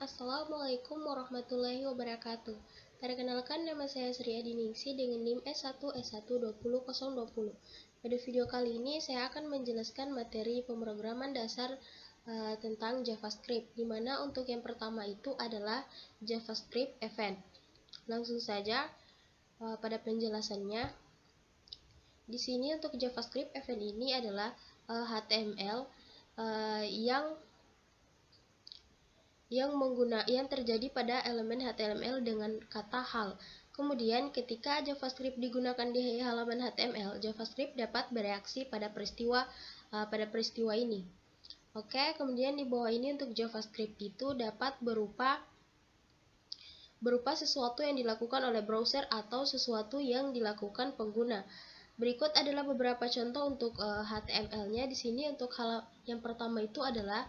Assalamualaikum warahmatullahi wabarakatuh. Perkenalkan, nama saya Sri Adiningsi dengan NIM S1S12020. Pada video kali ini saya akan menjelaskan materi pemrograman dasar tentang JavaScript, di mana untuk yang pertama itu adalah JavaScript Event. Langsung saja pada penjelasannya. Di sini untuk JavaScript Event ini adalah HTML yang terjadi pada elemen HTML dengan kata hal. Kemudian ketika JavaScript digunakan di halaman HTML, JavaScript dapat bereaksi pada peristiwa ini. Oke, kemudian di bawah ini untuk JavaScript itu dapat berupa sesuatu yang dilakukan oleh browser atau sesuatu yang dilakukan pengguna. Berikut adalah beberapa contoh untuk HTML-nya. Di sini untuk yang pertama itu adalah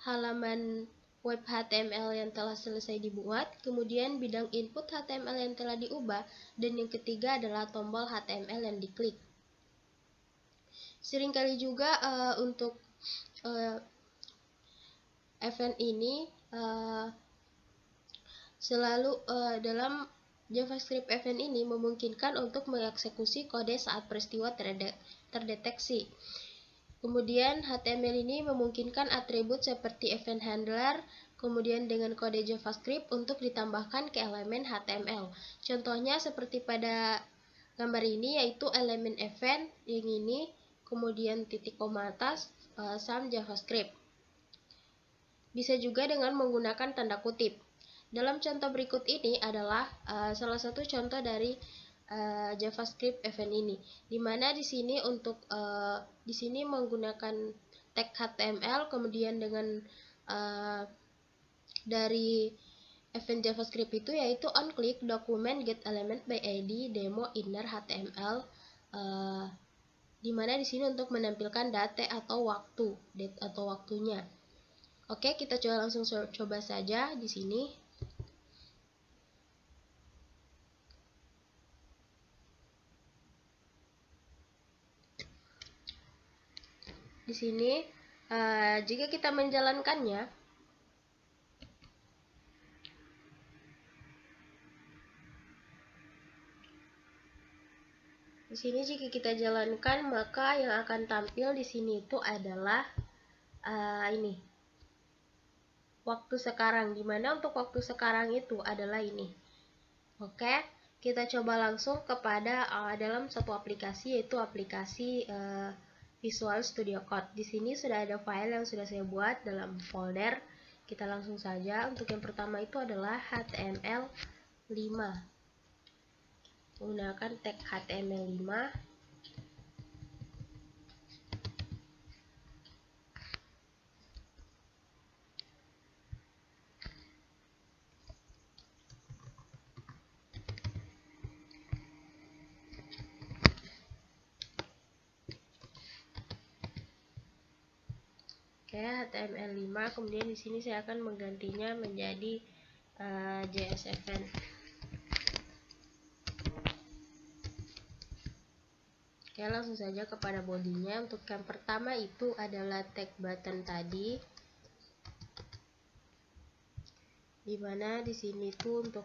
halaman web HTML yang telah selesai dibuat, kemudian bidang input HTML yang telah diubah, dan yang ketiga adalah tombol HTML yang diklik. Seringkali juga untuk event ini selalu dalam JavaScript event ini memungkinkan untuk mengeksekusi kode saat peristiwa terdeteksi. Kemudian HTML ini memungkinkan atribut seperti event handler, kemudian dengan kode JavaScript untuk ditambahkan ke elemen HTML. Contohnya seperti pada gambar ini, yaitu elemen event yang ini, kemudian titik koma atas, sum JavaScript. Bisa juga dengan menggunakan tanda kutip. Dalam contoh berikut ini adalah salah satu contoh dari JavaScript event ini, dimana di sini untuk di sini menggunakan tag HTML, kemudian dengan dari event JavaScript itu yaitu onClick document get element by ID demo inner HTML, dimana di sini untuk menampilkan date atau waktunya. Oke, kita langsung coba saja di sini. Di sini, jika kita menjalankannya, di sini jika kita jalankan, maka yang akan tampil di sini itu adalah ini, waktu sekarang, dimana untuk waktu sekarang itu adalah ini. Oke, kita coba langsung kepada dalam satu aplikasi, yaitu aplikasi Visual Studio Code. Di sini sudah ada file yang sudah saya buat dalam folder. Kita langsung saja. Untuk yang pertama itu adalah HTML5. Menggunakan tag HTML5. Oke, HTML5. Kemudian di sini saya akan menggantinya menjadi JS Event. Oke, langsung saja kepada bodinya. Untuk yang pertama itu adalah tag button tadi, dimana di sini tuh untuk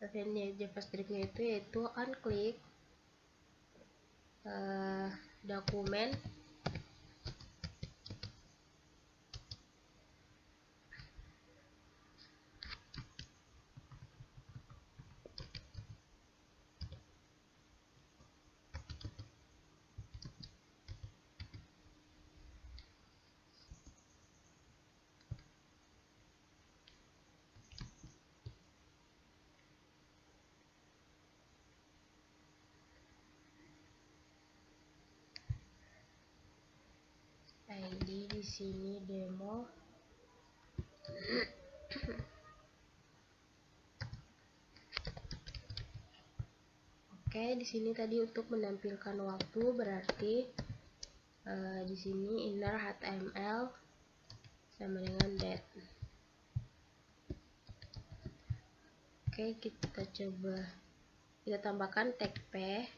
eventnya JavaScript-nya itu yaitu onClick dokumen ID di sini demo. Oke, di sini tadi untuk menampilkan waktu berarti di sini inner HTML sama dengan date. Oke, kita coba kita tambahkan tag p,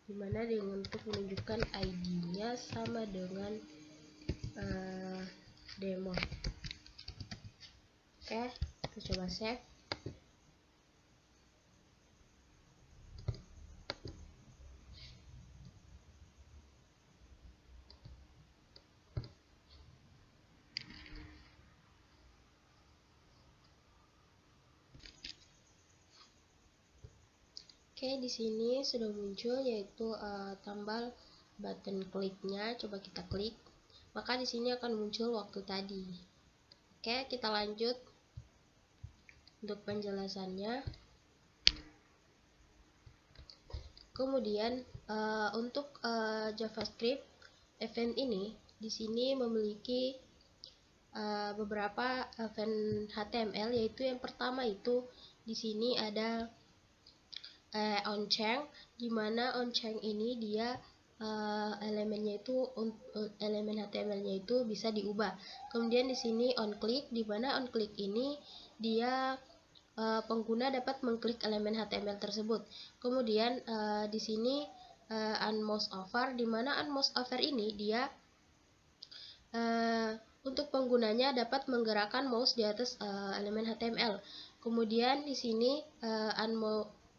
dimana dengan untuk menunjukkan ID-nya sama dengan demo. Oke, kita coba save. Oke, di sini sudah muncul yaitu tombol button kliknya. Coba kita klik, maka di sini akan muncul waktu tadi. Oke, kita lanjut untuk penjelasannya. Kemudian untuk JavaScript event ini di sini memiliki beberapa event HTML, yaitu yang pertama itu di sini ada onChange, dimana onChange ini dia elemennya itu elemen HTML-nya itu bisa diubah. Kemudian di sini onClick, dimana onClick ini dia pengguna dapat mengklik elemen HTML tersebut. Kemudian di sini onMouseOver, dimana onMouseOver ini dia untuk penggunanya dapat menggerakkan mouse di atas elemen HTML. Kemudian di sini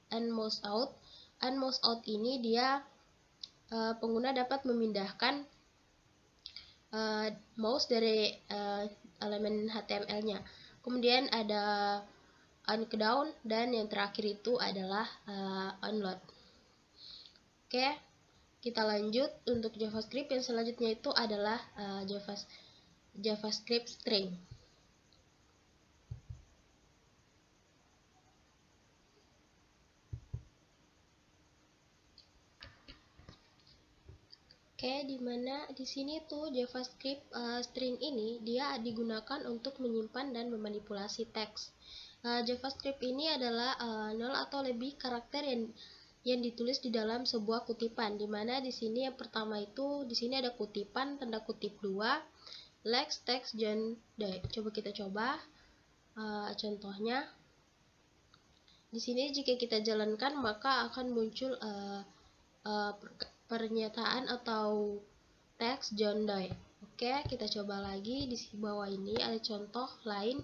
onMouseOut. OnMouseOut ini dia pengguna dapat memindahkan mouse dari elemen HTML-nya. Kemudian ada onCoolDown, dan yang terakhir itu adalah onLoad. Oke, kita lanjut untuk JavaScript. Yang selanjutnya itu adalah JavaScript string. Oke, dimana di sini tuh JavaScript string ini dia digunakan untuk menyimpan dan memanipulasi teks. JavaScript ini adalah 0 atau lebih karakter yang ditulis di dalam sebuah kutipan, dimana di sini yang pertama itu di sini ada kutipan tanda kutip 2 Lex text John Doe. Coba kita coba contohnya. Di sini jika kita jalankan maka akan muncul pernyataan atau teks John Doe. Oke, kita coba lagi. Di bawah ini ada contoh lain,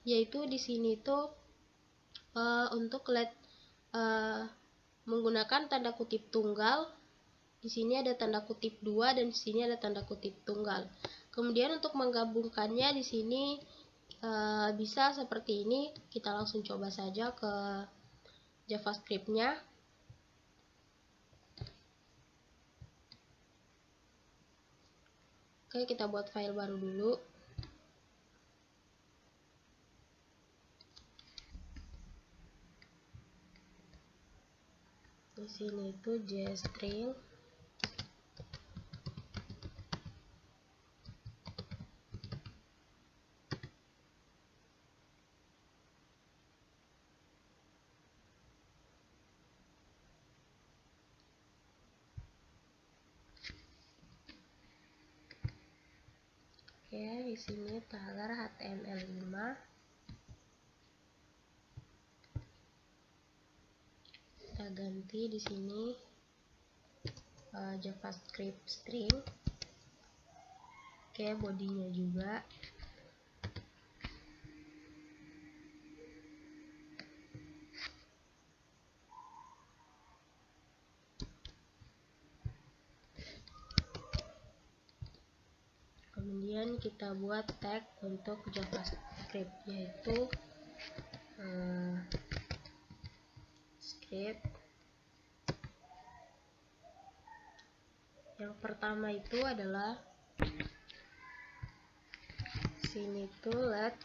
yaitu di sini tuh untuk menggunakan tanda kutip tunggal. Di sini ada tanda kutip 2 dan di sini ada tanda kutip tunggal. Kemudian untuk menggabungkannya di sini bisa seperti ini. Kita langsung coba saja ke JavaScript-nya. Oke, kita buat file baru dulu. Di sini itu JString. Oke, di sini tagar HTML5. Kita ganti di sini JavaScript string. Oke, bodinya juga. Kemudian kita buat tag untuk JavaScript, yaitu script. Yang pertama itu adalah sini tuh let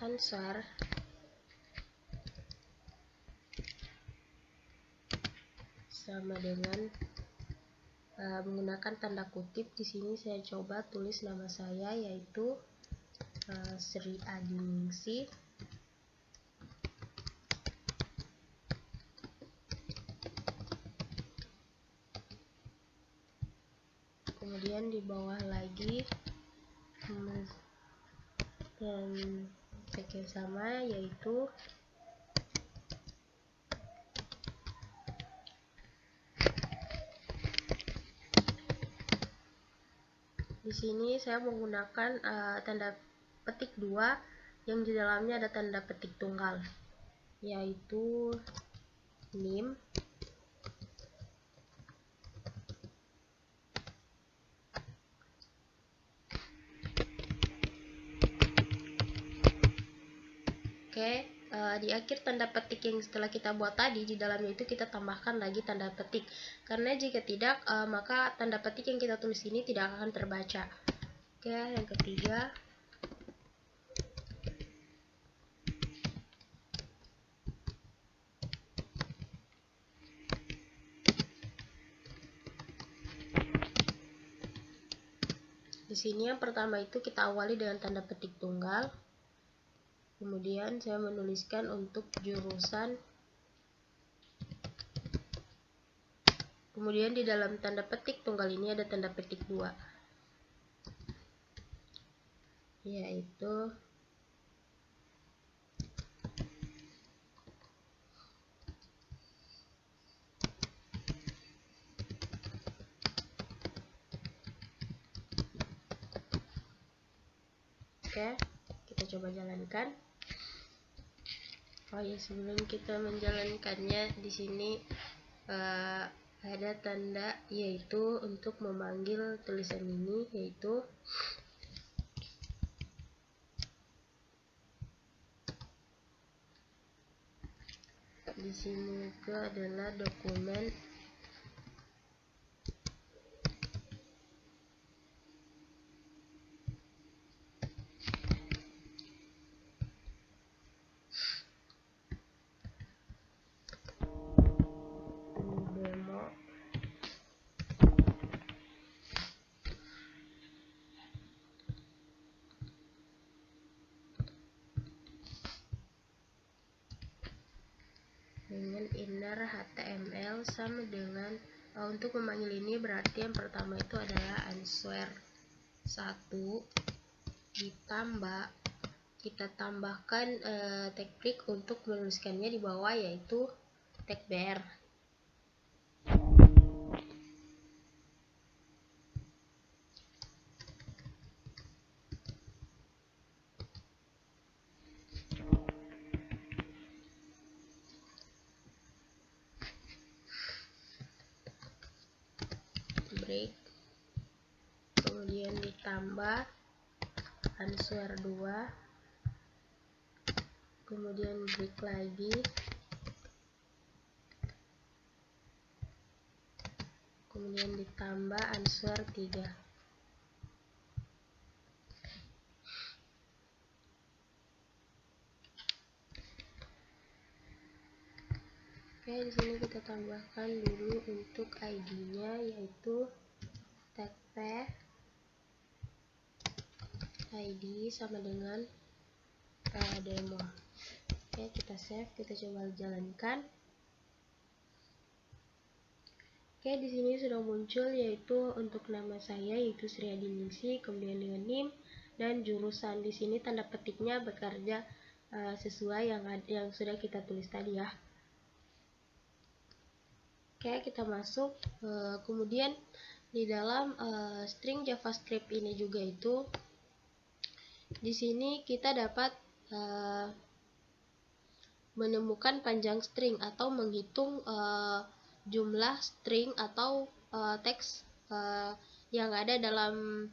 answer sama dengan menggunakan tanda kutip. Di sini saya coba tulis nama saya, yaitu Sri Adiningsih. Kemudian di bawah lagi dan tag yang sama, yaitu Di sini saya menggunakan tanda petik 2 yang di dalamnya ada tanda petik tunggal, yaitu nim. Oke, di akhir tanda petik yang setelah kita buat tadi, di dalamnya itu kita tambahkan lagi tanda petik, karena jika tidak maka tanda petik yang kita tulis ini tidak akan terbaca. Oke, yang ketiga, di sini yang pertama itu kita awali dengan tanda petik tunggal. Kemudian saya menuliskan untuk jurusan. Kemudian di dalam tanda petik tunggal ini ada tanda petik 2, yaitu oke, kita coba jalankan. Oh ya, sebelum kita menjalankannya, di sini ada tanda yaitu untuk memanggil tulisan ini, yaitu di sini itu adalah dokumen demo. Dengan inner HTML sama dengan untuk memanggil ini berarti yang pertama itu adalah answer 1 ditambah kita tambahkan tag break untuk menuliskannya di bawah, yaitu tag br. Break, kemudian ditambah answer 2, kemudian break lagi, kemudian ditambah answer 3. Oke, di sini kita tambahkan dulu untuk ID-nya, yaitu tag p ID sama dengan demo. Oke, kita save, kita coba jalankan. Oke, di sini sudah muncul yaitu untuk nama saya yaitu Sri Adiningsih, kemudian dengan NIM dan jurusan. Di sini tanda petiknya bekerja sesuai yang sudah kita tulis tadi ya. Oke, kita masuk. Kemudian di dalam string JavaScript ini juga itu, di sini kita dapat menemukan panjang string atau menghitung jumlah string atau teks yang ada dalam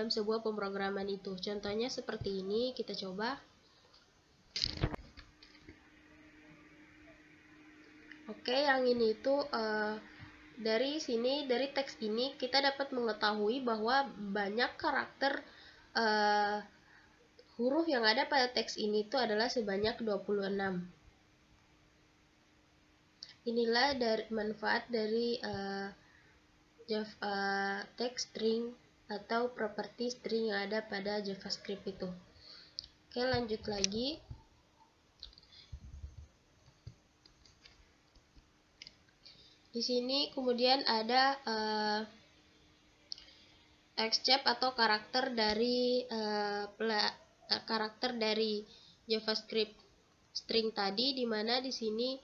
sebuah pemrograman itu. Contohnya seperti ini, kita coba. Oke, yang ini itu dari sini, dari teks ini kita dapat mengetahui bahwa banyak karakter huruf yang ada pada teks ini itu adalah sebanyak 26. Inilah manfaat dari text string atau properti string yang ada pada JavaScript itu. Oke, lanjut lagi. Di sini kemudian ada exception atau karakter dari JavaScript string tadi, di mana di sini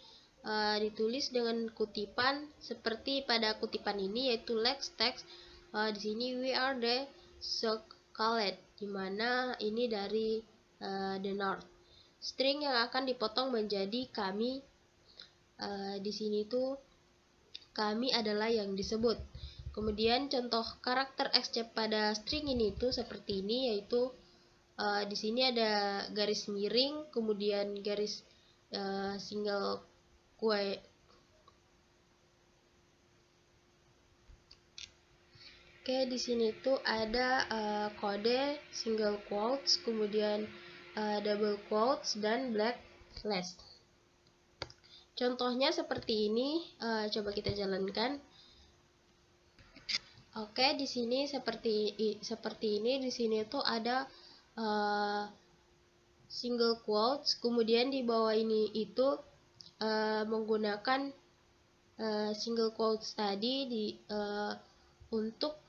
ditulis dengan kutipan seperti pada kutipan ini, yaitu text di sini we are the so-called, dimana ini dari the north. String yang akan dipotong menjadi kami, di sini tuh kami adalah yang disebut. Kemudian contoh karakter escape pada string ini itu seperti ini, yaitu di sini ada garis miring, kemudian garis single quote. Oke, di sini tuh ada kode single quotes, kemudian double quotes dan black slash. Contohnya seperti ini, coba kita jalankan. Oke, di sini seperti ini. Di sini tuh ada single quotes, kemudian di bawah ini itu menggunakan single quotes tadi untuk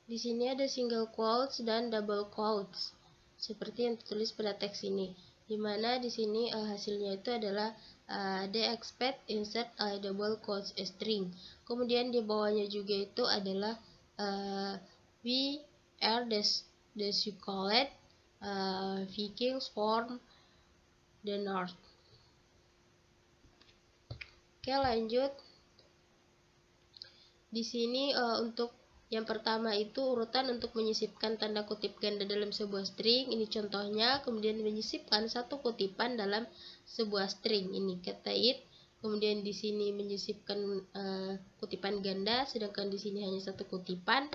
di sini ada single quotes dan double quotes seperti yang tertulis pada teks ini, dimana di sini hasilnya itu adalah they expect insert a double quotes string. Kemudian di bawahnya juga itu adalah we are the so-called Vikings from the north. Oke, lanjut. Di sini untuk yang pertama itu urutan untuk menyisipkan tanda kutip ganda dalam sebuah string. Ini contohnya. Kemudian menyisipkan satu kutipan dalam sebuah string. Ini kata it. Kemudian di sini menyisipkan kutipan ganda, sedangkan di sini hanya satu kutipan.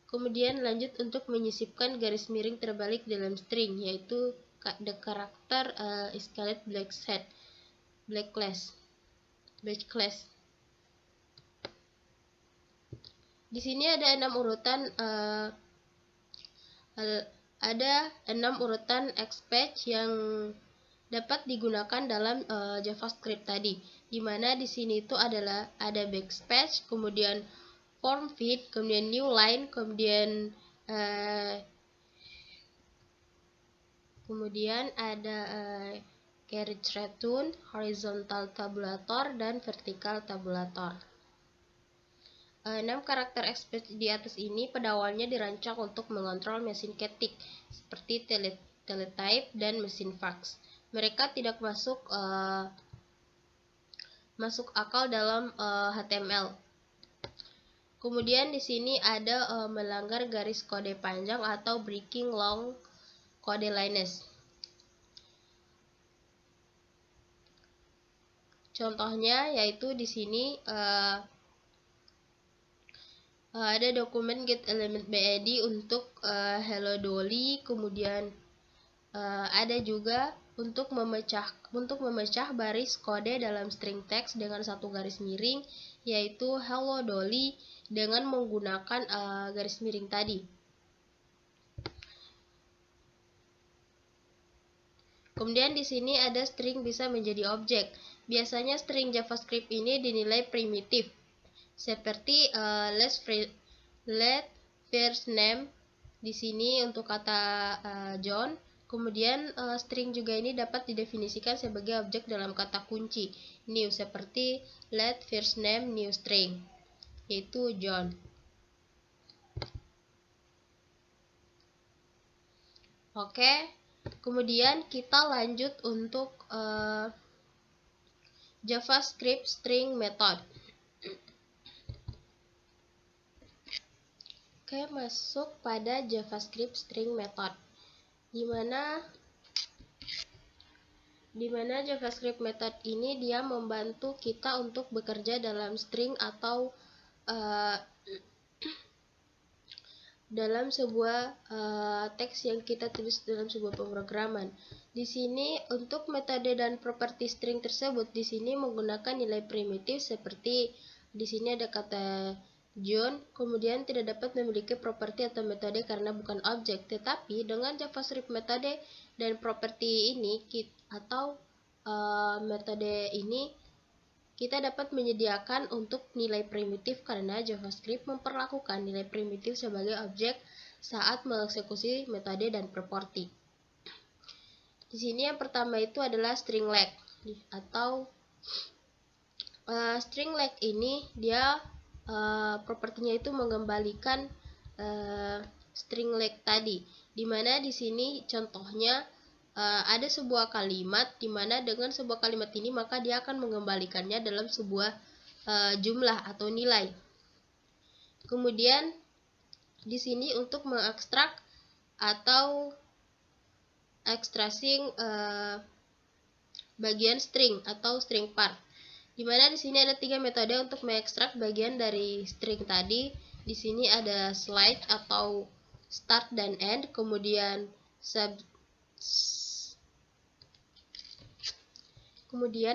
Kemudian lanjut untuk menyisipkan garis miring terbalik dalam string, yaitu the character escalate black class. Di sini ada 6 urutan XPath yang dapat digunakan dalam JavaScript tadi, dimana di sini itu adalah ada backspace, kemudian form feed, kemudian new line, kemudian ada carriage return, horizontal tabulator, dan vertical tabulator. 6 karakter XPath di atas ini pada awalnya dirancang untuk mengontrol mesin ketik seperti teletype dan mesin fax. Mereka tidak masuk akal dalam HTML. Kemudian di sini ada melanggar garis kode panjang atau breaking long code lines. Contohnya yaitu di sini ada dokumen get element bad untuk hello dolly, kemudian ada juga untuk memecah baris kode dalam string text dengan satu garis miring, yaitu hello dolly dengan menggunakan garis miring tadi. Kemudian di sini ada string bisa menjadi objek. Biasanya string JavaScript ini dinilai primitif, seperti let first name di sini untuk kata John. Kemudian string juga ini dapat didefinisikan sebagai objek dalam kata kunci new, seperti let first name new string, yaitu John. Oke, kemudian kita lanjut untuk JavaScript string method. Oke, masuk pada JavaScript string method, dimana JavaScript method ini dia membantu kita untuk bekerja dalam string atau dalam sebuah teks yang kita tulis dalam sebuah pemrograman. Di sini untuk metode dan properti string tersebut di sini menggunakan nilai primitif, seperti di sini ada kata John, kemudian tidak dapat memiliki properti atau metode karena bukan objek. Tetapi dengan JavaScript metode dan properti ini atau metode ini kita dapat menyediakan untuk nilai primitif karena JavaScript memperlakukan nilai primitif sebagai objek saat mengeksekusi metode dan properti. Di sini yang pertama itu adalah string leg atau String length ini dia propertinya itu mengembalikan string length tadi, dimana di sini contohnya ada sebuah kalimat, dimana dengan sebuah kalimat ini maka dia akan mengembalikannya dalam sebuah jumlah atau nilai. Kemudian di sini untuk mengekstrak atau extracting bagian string atau string part, dimana di sini ada 3 metode untuk mengekstrak bagian dari string tadi. Di sini ada slide atau start dan end, kemudian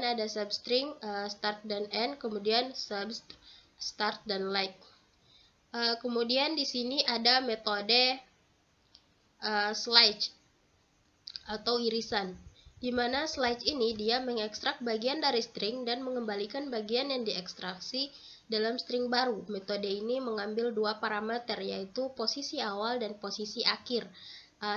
ada substring start dan end, kemudian start dan like. Kemudian di sini ada metode slide atau irisan, di mana slide ini dia mengekstrak bagian dari string dan mengembalikan bagian yang diekstraksi dalam string baru. Metode ini mengambil 2 parameter, yaitu posisi awal dan posisi akhir.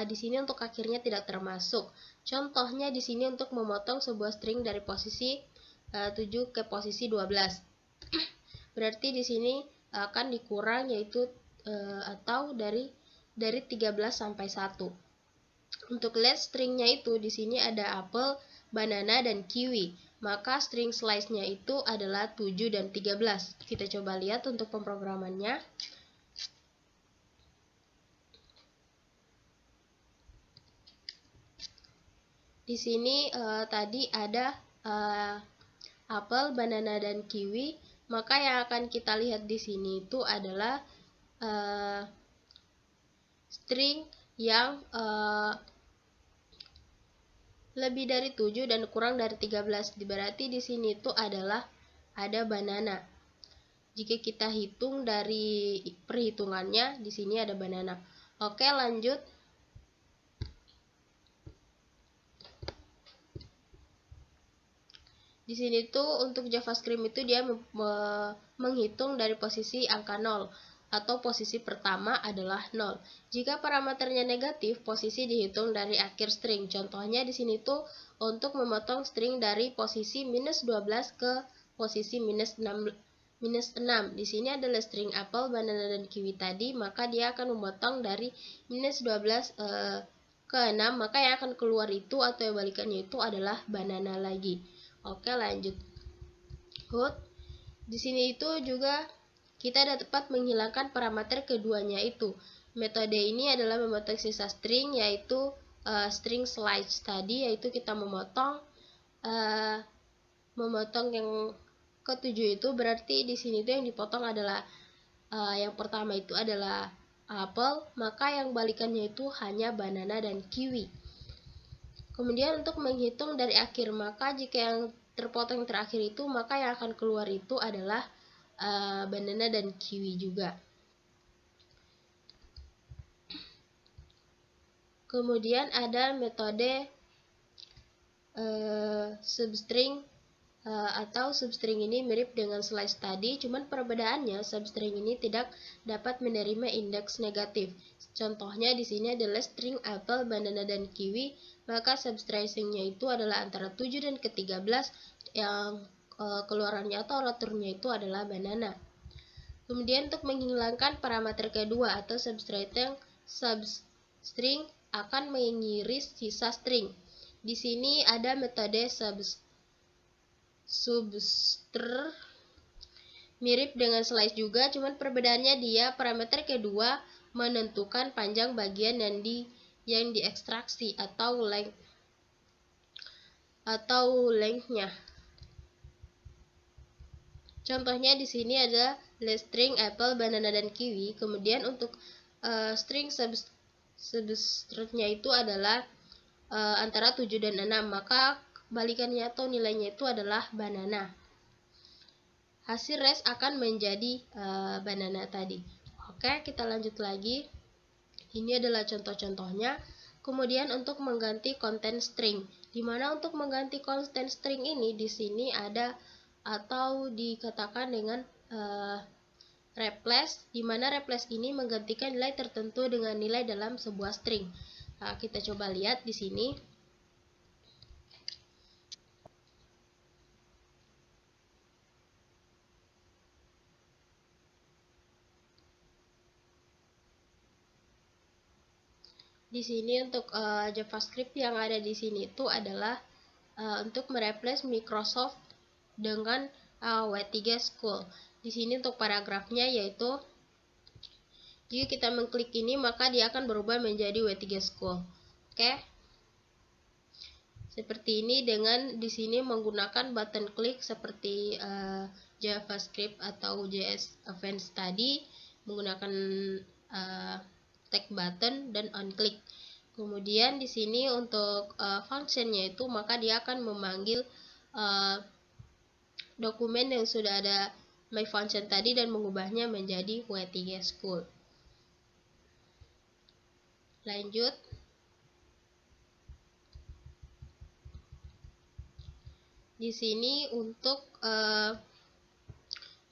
Di sini untuk akhirnya tidak termasuk. Contohnya di sini untuk memotong sebuah string dari posisi 7 ke posisi 12. Berarti di sini akan dikurang, yaitu atau dari 13 sampai 1. Untuk length stringnya itu di sini ada apel, banana, dan kiwi. Maka string slice-nya itu adalah 7 dan 13. Kita coba lihat untuk pemrogramannya. Di sini tadi ada apel, banana, dan kiwi. Maka yang akan kita lihat di sini itu adalah string yang lebih dari 7 dan kurang dari 13. Berarti di sini itu adalah ada banana. Jika kita hitung dari perhitungannya, di sini ada banana. Oke, lanjut. Di sini tuh untuk JavaScript itu dia menghitung dari posisi angka 0 atau posisi pertama adalah 0. Jika parameternya negatif, posisi dihitung dari akhir string. Contohnya di sini tuh untuk memotong string dari posisi minus 12 ke posisi minus 6. Di sini adalah string apel, banana, dan kiwi tadi, maka dia akan memotong dari minus 12 ke 6, maka yang akan keluar itu atau yang balikannya itu adalah banana lagi. Oke, lanjut. Good. Di sini itu juga kita dapat menghilangkan parameter keduanya itu. Metode ini adalah memotong sisa string, yaitu string slice tadi, yaitu kita memotong yang ketujuh itu. Berarti di sini tuh yang dipotong adalah yang pertama itu adalah apel, maka yang balikannya itu hanya banana dan kiwi. Kemudian untuk menghitung dari akhir, maka jika yang terpotong terakhir itu, maka yang akan keluar itu adalah banana dan kiwi juga. Kemudian ada metode substring atau substring ini mirip dengan slice tadi, cuman perbedaannya substring ini tidak dapat menerima indeks negatif. Contohnya di sini adalah string apel, banana, dan kiwi, maka subtracing-nya itu adalah antara 7 dan ke-13, yang keluarannya atau return-nya itu adalah banana. Kemudian untuk menghilangkan parameter kedua atau subtracting, substring akan mengiris sisa string. Di sini ada metode substr, mirip dengan slice juga, cuman perbedaannya dia parameter kedua menentukan panjang bagian yang diekstraksi atau length-nya. Contohnya di sini ada string apple, banana, dan kiwi. Kemudian untuk string substring-nya itu adalah antara 7 dan 6, maka balikannya atau nilainya itu adalah banana. Hasil rest akan menjadi banana tadi. Oke, kita lanjut lagi. Ini adalah contoh-contohnya. Kemudian untuk mengganti konten string, dimana untuk mengganti konten string ini di sini ada atau dikatakan dengan replace, dimana replace ini menggantikan nilai tertentu dengan nilai dalam sebuah string. Nah, kita coba lihat di sini. Di sini untuk JavaScript yang ada di sini itu adalah untuk mereplace Microsoft dengan W3 School. Di sini untuk paragrafnya yaitu jika kita mengklik ini maka dia akan berubah menjadi W3 School. Oke. Seperti ini dengan di sini menggunakan button klik seperti JavaScript atau JS Advanced tadi menggunakan tag button dan on click. Kemudian di sini untuk functionnya itu maka dia akan memanggil dokumen yang sudah ada my function tadi dan mengubahnya menjadi W3 School. Lanjut. Di sini untuk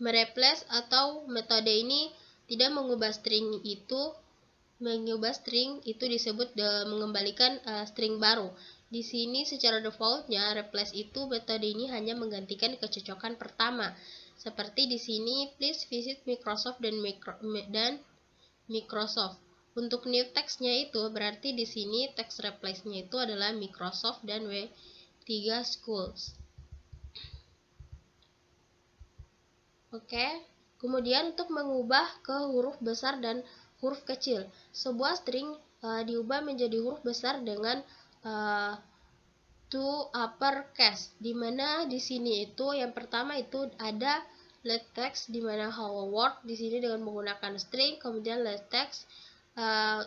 mereplace atau metode ini tidak mengubah string itu. Mengubah string itu disebut mengembalikan string baru. Di sini secara defaultnya replace itu metode ini hanya menggantikan kecocokan pertama. Seperti di sini please visit Microsoft dan Microsoft. Untuk new text-nya itu berarti di sini text replace-nya itu adalah Microsoft dan W3 Schools. Oke. Kemudian untuk mengubah ke huruf besar dan huruf kecil. Sebuah string diubah menjadi huruf besar dengan to uppercase, di mana di sini itu yang pertama itu ada let text di mana hello world di sini dengan menggunakan string, kemudian let text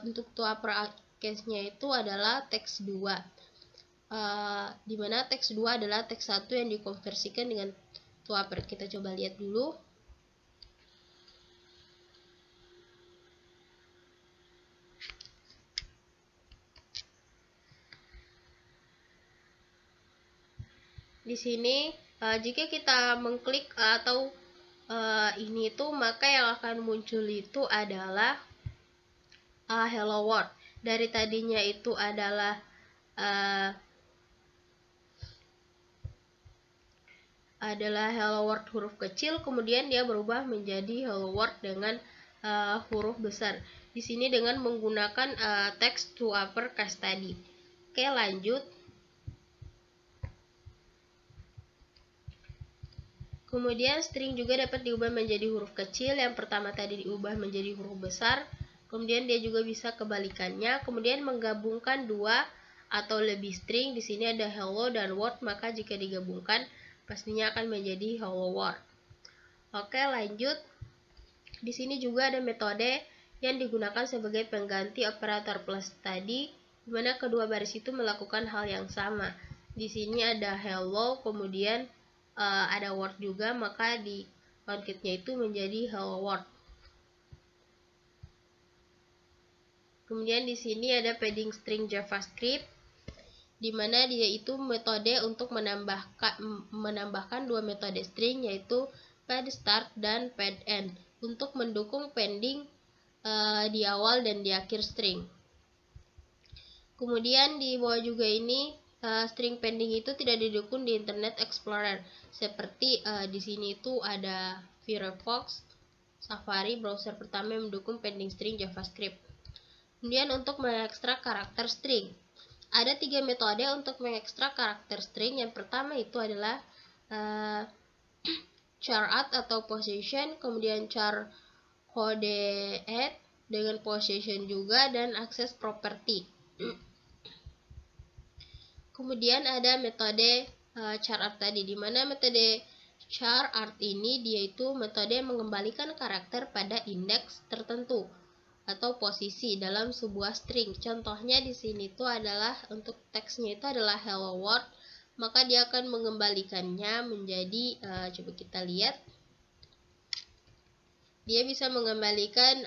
untuk to uppercase-nya itu adalah teks 2. Di mana teks 2 adalah teks 1 yang dikonversikan dengan to upper. Kita coba lihat dulu. Di sini jika kita mengklik atau ini itu maka yang akan muncul itu adalah hello world. Dari tadinya itu adalah hello world huruf kecil, kemudian dia berubah menjadi hello world dengan huruf besar. Di sini dengan menggunakan text to uppercase tadi. Oke, lanjut. Kemudian string juga dapat diubah menjadi huruf kecil. Yang pertama tadi diubah menjadi huruf besar. Kemudian dia juga bisa kebalikannya. Kemudian menggabungkan dua atau lebih string. Di sini ada hello dan world, maka jika digabungkan pastinya akan menjadi hello world. Oke, lanjut. Di sini juga ada metode yang digunakan sebagai pengganti operator plus tadi, di mana kedua baris itu melakukan hal yang sama. Di sini ada hello, kemudian ada word juga, maka di concat-nya itu menjadi hello world. Kemudian di sini ada padding string JavaScript, di mana dia itu metode untuk menambahkan dua metode string, yaitu pad start dan pad end, untuk mendukung padding di awal dan di akhir string. Kemudian di bawah juga ini string padding itu tidak didukung di Internet Explorer. Seperti di sini itu ada Firefox, Safari, browser pertama yang mendukung padding string JavaScript. Kemudian untuk mengekstrak karakter string, ada 3 metode untuk mengekstrak karakter string. Yang pertama itu adalah char add atau possession, kemudian char code add dengan possession juga, dan access property. Kemudian ada metode char art tadi, di mana metode char art ini dia itu metode mengembalikan karakter pada indeks tertentu atau posisi dalam sebuah string. Contohnya di sini tuh adalah untuk teksnya itu adalah hello world, maka dia akan mengembalikannya menjadi coba kita lihat. Dia bisa mengembalikan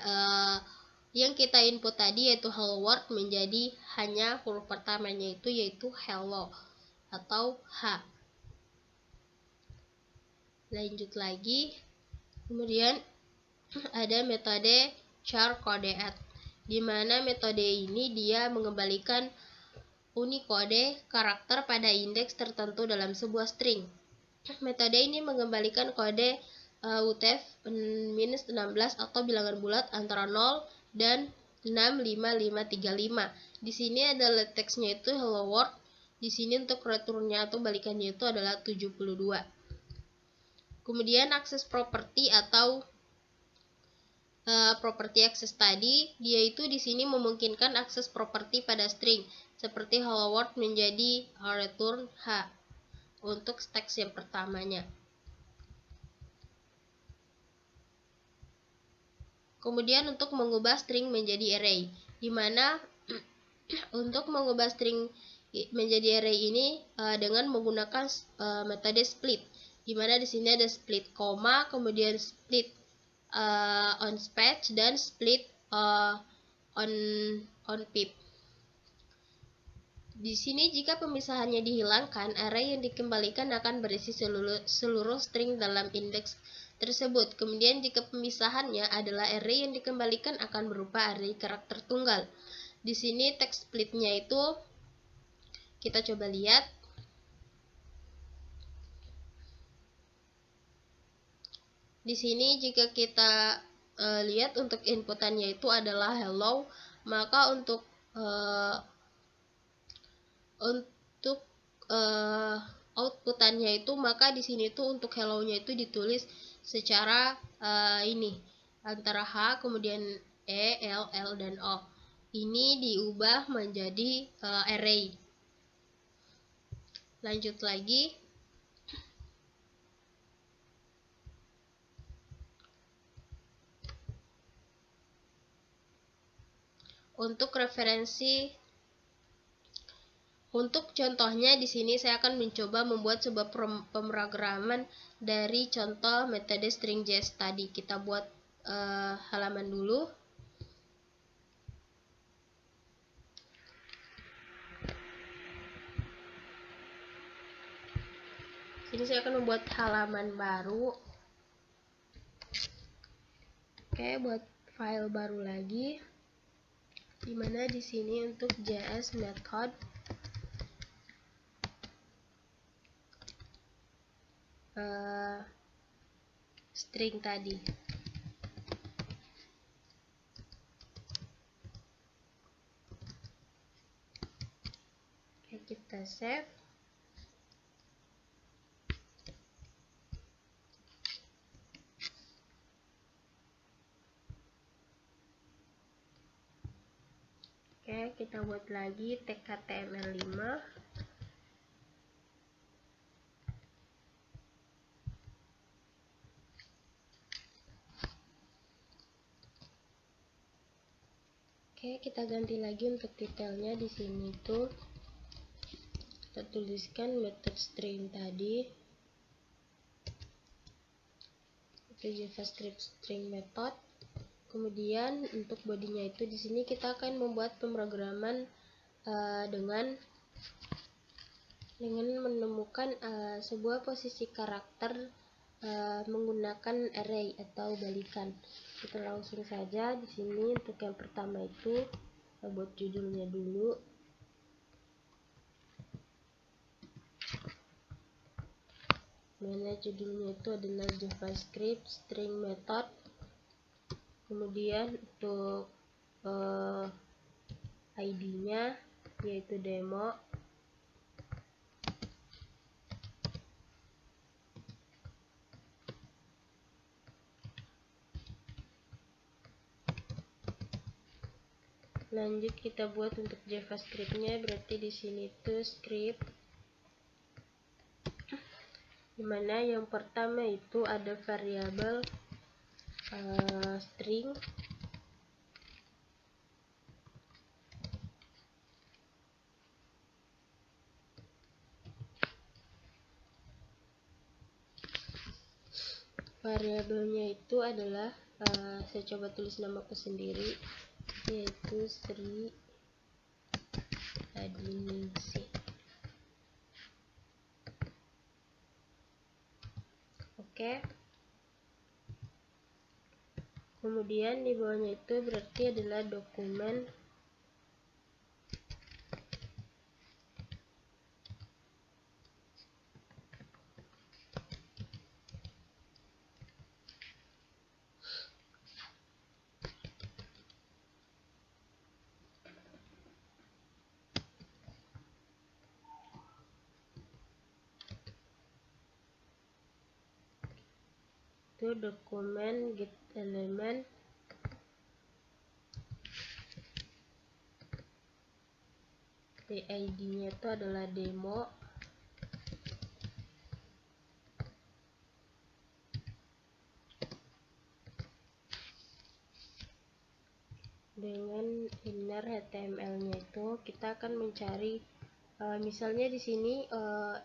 yang kita input tadi yaitu hello world menjadi hanya huruf pertamanya itu yaitu hello atau H. Lanjut lagi. Kemudian ada metode char code add, di mana metode ini dia mengembalikan unikode karakter pada indeks tertentu dalam sebuah string. Metode ini mengembalikan kode UTF-16 atau bilangan bulat antara 0 dan 65535. Di sini adalah teksnya itu hello world. Di sini untuk returnnya atau balikannya itu adalah 72. Kemudian akses properti atau property access tadi, dia itu di sini memungkinkan akses properti pada string seperti hello world menjadi return H untuk teks yang pertamanya. Kemudian untuk mengubah string menjadi array, di mana untuk mengubah string menjadi array ini dengan menggunakan metode split, di mana di sini ada split koma, kemudian split on space dan split on pip. Di sini jika pemisahannya dihilangkan, array yang dikembalikan akan berisi seluruh string dalam indeks tersebut. Kemudian jika pemisahannya adalah array yang dikembalikan akan berupa array karakter tunggal. Di sini teks splitnya itu kita coba lihat. Di sini jika kita lihat untuk inputannya itu adalah hello, maka untuk outputannya itu, maka di sini tuh untuk hello-nya itu ditulis secara ini antara H kemudian E, L, L dan O. Ini diubah menjadi array. Lanjut lagi. Untuk referensi, untuk contohnya di sini saya akan mencoba membuat sebuah pemrograman dari contoh metode string.js tadi. Kita buat halaman dulu. Sini saya akan membuat halaman baru. Oke, buat file baru lagi. Dimana di sini untuk JS method string tadi. Oke, kita save. Oke, kita buat lagi tag HTML5. Oke, kita ganti lagi untuk detailnya. Di sini tuh kita tuliskan method string tadi. Itu JavaScript string method. Kemudian untuk bodinya itu di sini kita akan membuat pemrograman dengan menemukan sebuah posisi karakter menggunakan array atau balikan. Kita langsung saja di sini untuk yang pertama itu kita buat judulnya dulu. Mana judulnya itu adalah JavaScript string method. Kemudian untuk ID-nya yaitu demo. Lanjut kita buat untuk JavaScript-nya, berarti di sini tuh script, dimana yang pertama itu ada variabel string. Variabelnya itu adalah saya coba tulis namaku sendiri, yaitu Sri Adiningsih. Oke. Kemudian di bawahnya itu berarti adalah dokumen Itu dokumen get element ID-nya itu adalah demo dengan inner HTML-nya itu kita akan mencari misalnya di sini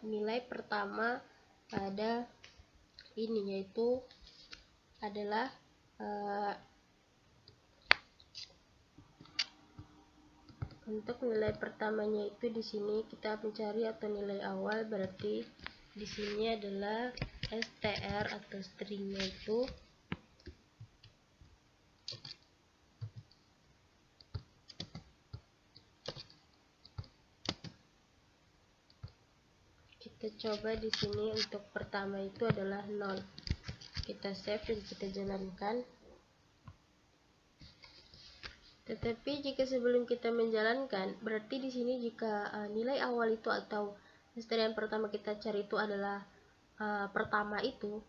nilai pertama pada ini yaitu adalah untuk nilai pertamanya itu di sini kita mencari atau nilai awal, berarti di sini adalah str atau stringnya itu kita coba di sini untuk pertama itu adalah 0. Kita save dan kita jalankan. Tetapi jika sebelum kita menjalankan, berarti di sini jika nilai awal itu atau str yang pertama kita cari itu adalah pertama itu,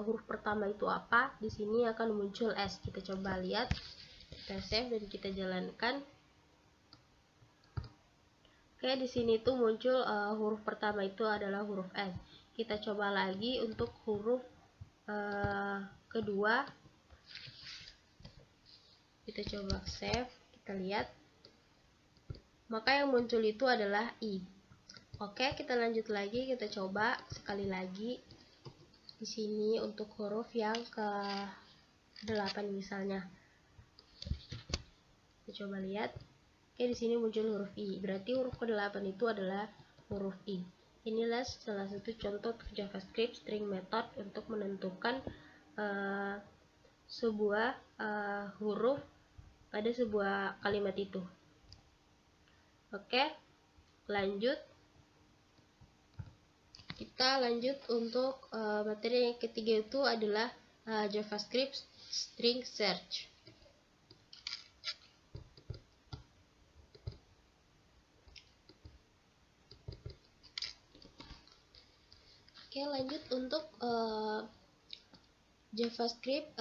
huruf pertama itu apa? Di sini akan muncul S. Kita coba lihat. Kita save dan kita jalankan. Oke, di sini tuh muncul huruf pertama itu adalah huruf S. Kita coba lagi untuk huruf kedua. Kita coba save, kita lihat. Maka yang muncul itu adalah I. Oke, kita lanjut lagi, kita coba sekali lagi. Di sini untuk huruf yang ke-8 misalnya. Kita coba lihat. Oke, di sini muncul huruf I. Berarti huruf ke-8 itu adalah huruf I. Inilah salah satu contoh JavaScript string method untuk menentukan sebuah huruf pada sebuah kalimat itu. Oke, lanjut. Kita lanjut untuk materi yang ketiga itu adalah JavaScript string search. Oke, lanjut untuk JavaScript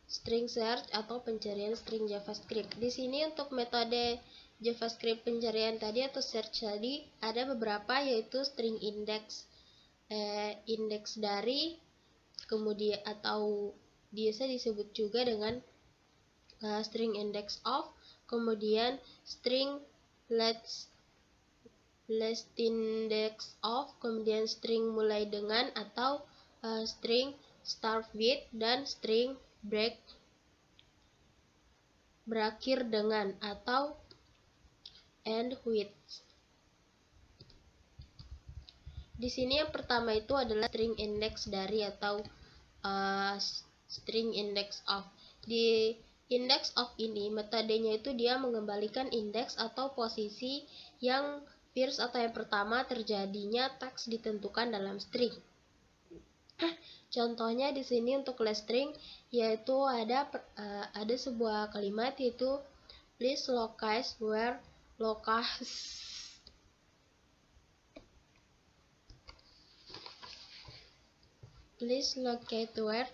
string search atau pencarian string JavaScript. Di sini untuk metode JavaScript pencarian tadi atau search tadi ada beberapa, yaitu string index, indeks dari, kemudian atau biasa disebut juga dengan string index of, kemudian string last index of, kemudian string mulai dengan atau string start with, dan string berakhir dengan atau end with. Di sini yang pertama itu adalah string index dari atau string index of. Di index of ini metodenya itu dia mengembalikan indeks atau posisi yang first atau yang pertama terjadinya teks ditentukan dalam string. Contohnya di sini untuk last string yaitu ada sebuah kalimat yaitu please locate where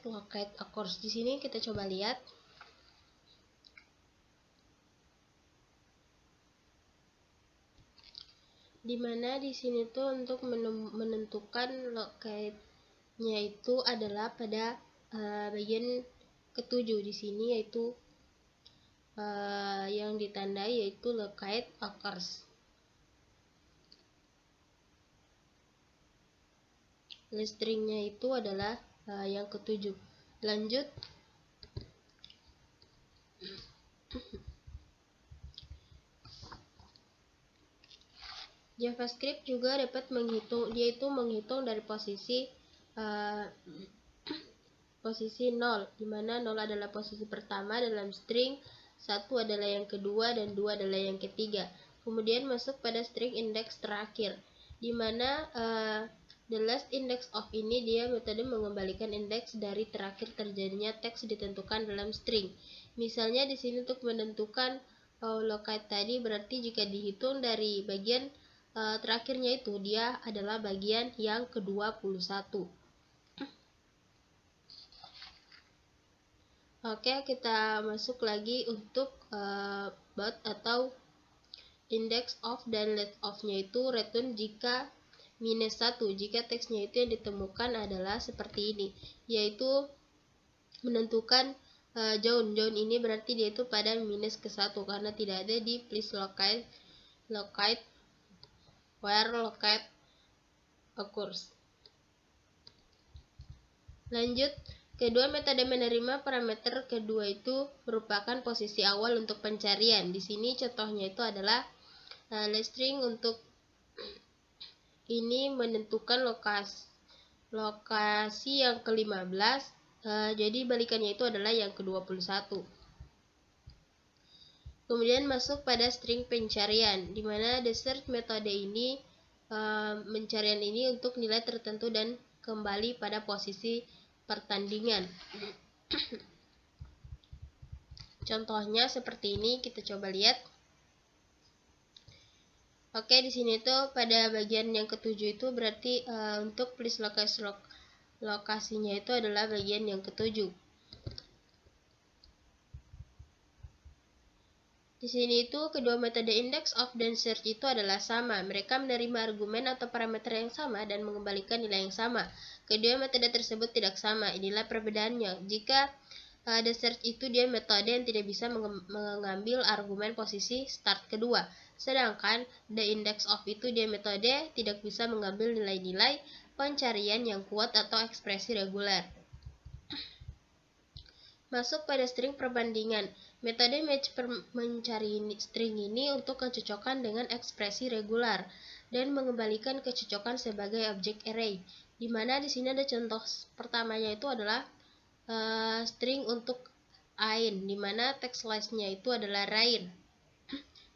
locate occurs. Di sini kita coba lihat. Dimana di sini tuh untuk menentukan locate-nya itu adalah pada bagian ketujuh di sini, yaitu yang ditandai yaitu locate occurs. List string-nya itu adalah yang ketujuh. Lanjut. JavaScript juga dapat menghitung, yaitu menghitung dari posisi 0, dimana 0 adalah posisi pertama dalam string, 1 adalah yang kedua, dan 2 adalah yang ketiga. Kemudian masuk pada string index terakhir, dimana the last index of ini dia metode mengembalikan indeks dari terakhir terjadinya teks ditentukan dalam string. Misalnya di sini untuk menentukan locate tadi, berarti jika dihitung dari bagian terakhirnya itu dia adalah bagian yang ke-21. Oke, kita masuk lagi untuk both atau index of dan let of-nya itu return jika -1, jika teksnya itu yang ditemukan adalah seperti ini, yaitu menentukan join ini berarti dia itu pada -1 karena tidak ada di please locate where locate occurs. Lanjut, kedua metode menerima parameter kedua itu merupakan posisi awal untuk pencarian. Di sini contohnya itu adalah string untuk ini menentukan lokasi yang ke-15. Jadi balikannya itu adalah yang ke-21. Kemudian masuk pada string pencarian, di mana the search metode ini pencarian ini untuk nilai tertentu dan kembali pada posisi pertandingan. Contohnya seperti ini, kita coba lihat. Oke, di sini tuh pada bagian yang ketujuh itu berarti untuk please lokasinya itu adalah bagian yang ketujuh. Di sini itu kedua metode index of dan search itu adalah sama. Mereka menerima argumen atau parameter yang sama dan mengembalikan nilai yang sama. Kedua metode tersebut tidak sama. Inilah perbedaannya. Jika the search itu dia metode yang tidak bisa mengambil argumen posisi start kedua. Sedangkan the index of itu dia metode tidak bisa mengambil nilai-nilai pencarian yang kuat atau ekspresi reguler. Masuk pada string perbandingan. Metode match mencari string ini untuk kecocokan dengan ekspresi regular dan mengembalikan kecocokan sebagai objek array. Di mana di sini ada contoh pertamanya itu adalah string untuk ain, di mana text list-nya itu adalah rain,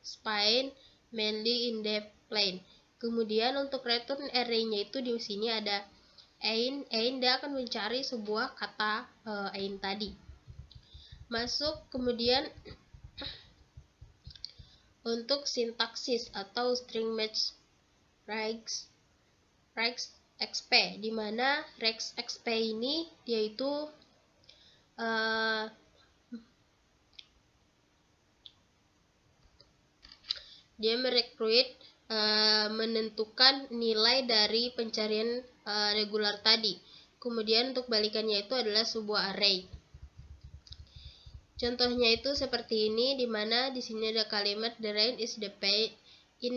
Spain, mainly in the plain. Kemudian untuk return array-nya itu di sini ada ain dia akan mencari sebuah kata ain tadi. Masuk kemudian untuk sintaksis atau string match regex xp, di mana regex xp ini yaitu dia merekrut menentukan nilai dari pencarian regular tadi. Kemudian untuk balikannya itu adalah sebuah array. Contohnya itu seperti ini, di mana di sini ada kalimat the rain is the pain in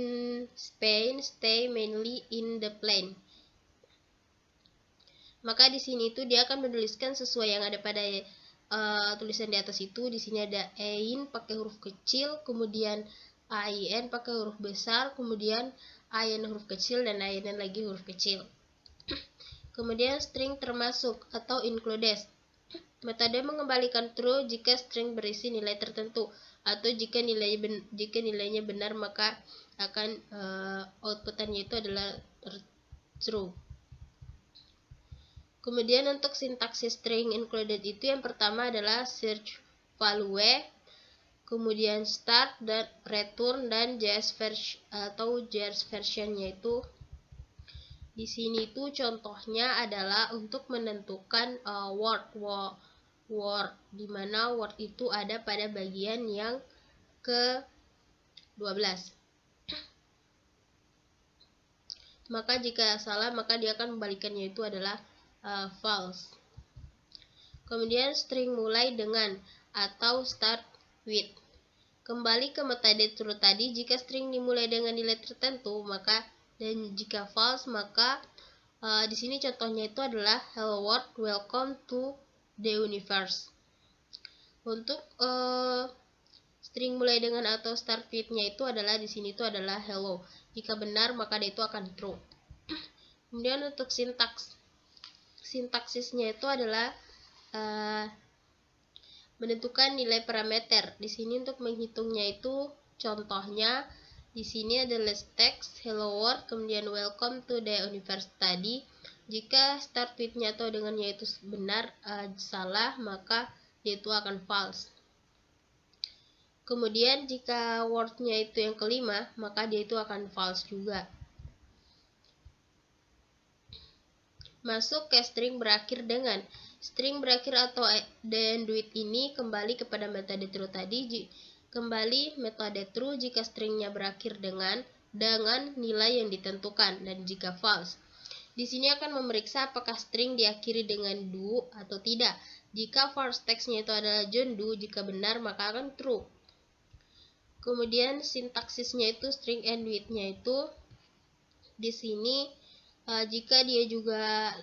Spain stay mainly in the plain. Maka di sini itu dia akan menuliskan sesuai yang ada pada tulisan di atas itu. Di sini ada ain pakai huruf kecil, kemudian ain pakai huruf besar, kemudian ain huruf kecil dan ain lagi huruf kecil. Kemudian string termasuk atau includes. Metode mengembalikan true jika string berisi nilai tertentu, atau jika nilainya benar maka akan outputannya itu adalah true. Kemudian untuk sintaksis string included itu yang pertama adalah search value, kemudian start dan return, dan JS versionnya itu di sini itu contohnya adalah untuk menentukan word, di mana word itu ada pada bagian yang ke-12. Maka jika salah maka dia akan membalikannya itu adalah false. Kemudian string mulai dengan atau start with. Kembali ke metode true tadi, jika string dimulai dengan nilai tertentu maka dan jika false maka di sini contohnya itu adalah hello world, welcome to the universe. Untuk string mulai dengan atau start with-nya itu adalah di sini itu adalah hello. Jika benar maka dia itu akan true. Kemudian untuk sintaksisnya itu adalah menentukan nilai parameter. Di sini untuk menghitungnya itu contohnya di sini ada list text hello world, kemudian welcome to the universe tadi. Jika start with-nya atau dengannya itu benar, salah maka dia itu akan false. Kemudian jika word-nya itu yang kelima maka dia itu akan false juga. Masuk ke string berakhir dengan. String berakhir atau denduit ini kembali kepada metode true tadi. Kembali metode true jika stringnya berakhir dengan nilai yang ditentukan, dan jika false. Di sini akan memeriksa apakah string diakhiri dengan do atau tidak. Jika false text-nya itu adalah John Doe, jika benar maka akan true. Kemudian sintaksisnya itu string end with-nya itu di sini jika dia juga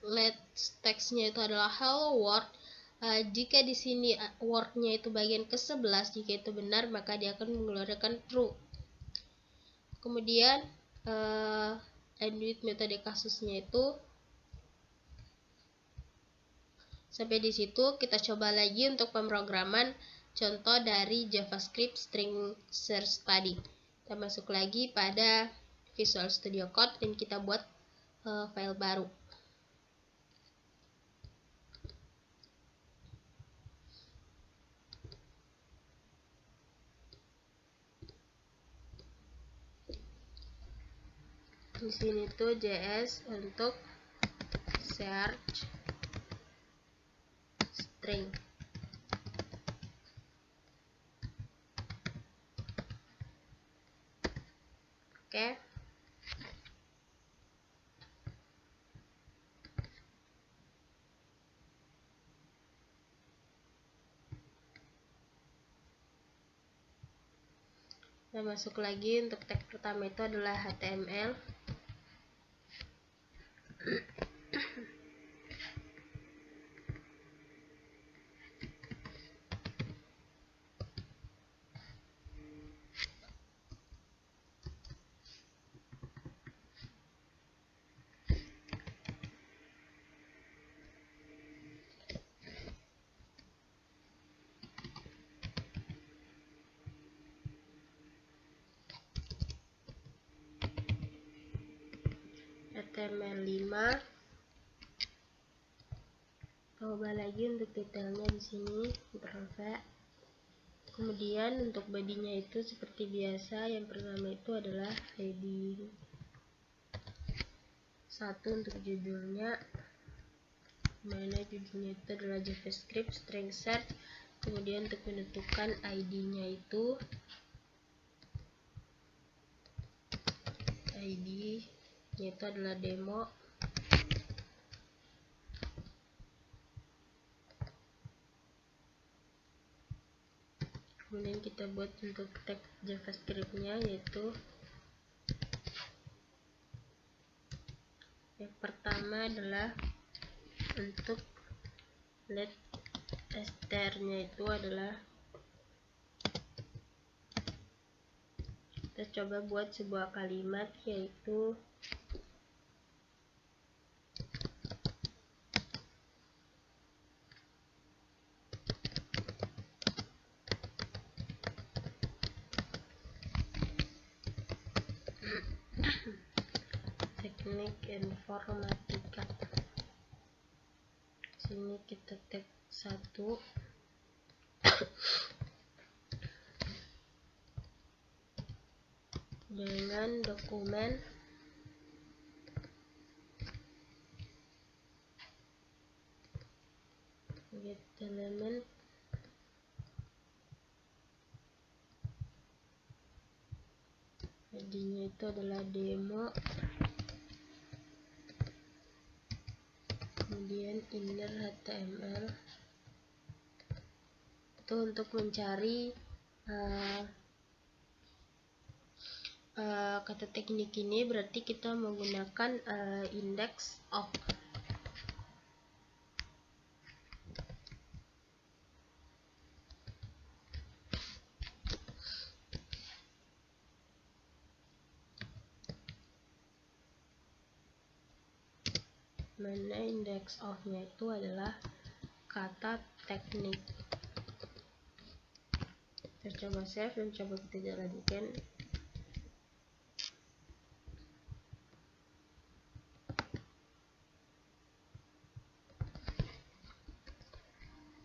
let text-nya itu adalah hello world, jika di sini word-nya itu bagian ke-11, jika itu benar maka dia akan mengeluarkan true. Kemudian end with metode kasusnya itu sampai di situ. Kita coba lagi untuk pemrograman contoh dari JavaScript string search tadi. Kita masuk lagi pada Visual Studio Code dan kita buat file baru. Di sini tuh JS untuk search string. Oke. Kita masuk lagi untuk tag pertama itu adalah HTML. HTML5. Coba lagi untuk detailnya di sini, Ctrl-V. Kemudian untuk bodinya itu seperti biasa, yang pertama itu adalah heading 1 untuk judulnya, mana judulnya itu adalah JavaScript string search. Kemudian untuk menentukan ID-nya itu adalah demo. Kemudian kita buat untuk tag JavaScript-nya, yaitu yang pertama adalah untuk let str-nya itu adalah, kita coba buat sebuah kalimat, yaitu teknik informatika. Sini kita tag 1 dengan dokumen get element, jadinya itu adalah demo. Kemudian inner HTML itu untuk mencari kata teknik ini, berarti kita menggunakan index of. Mana index of-nya itu adalah kata teknik. Kita coba save dan coba kita jalankan.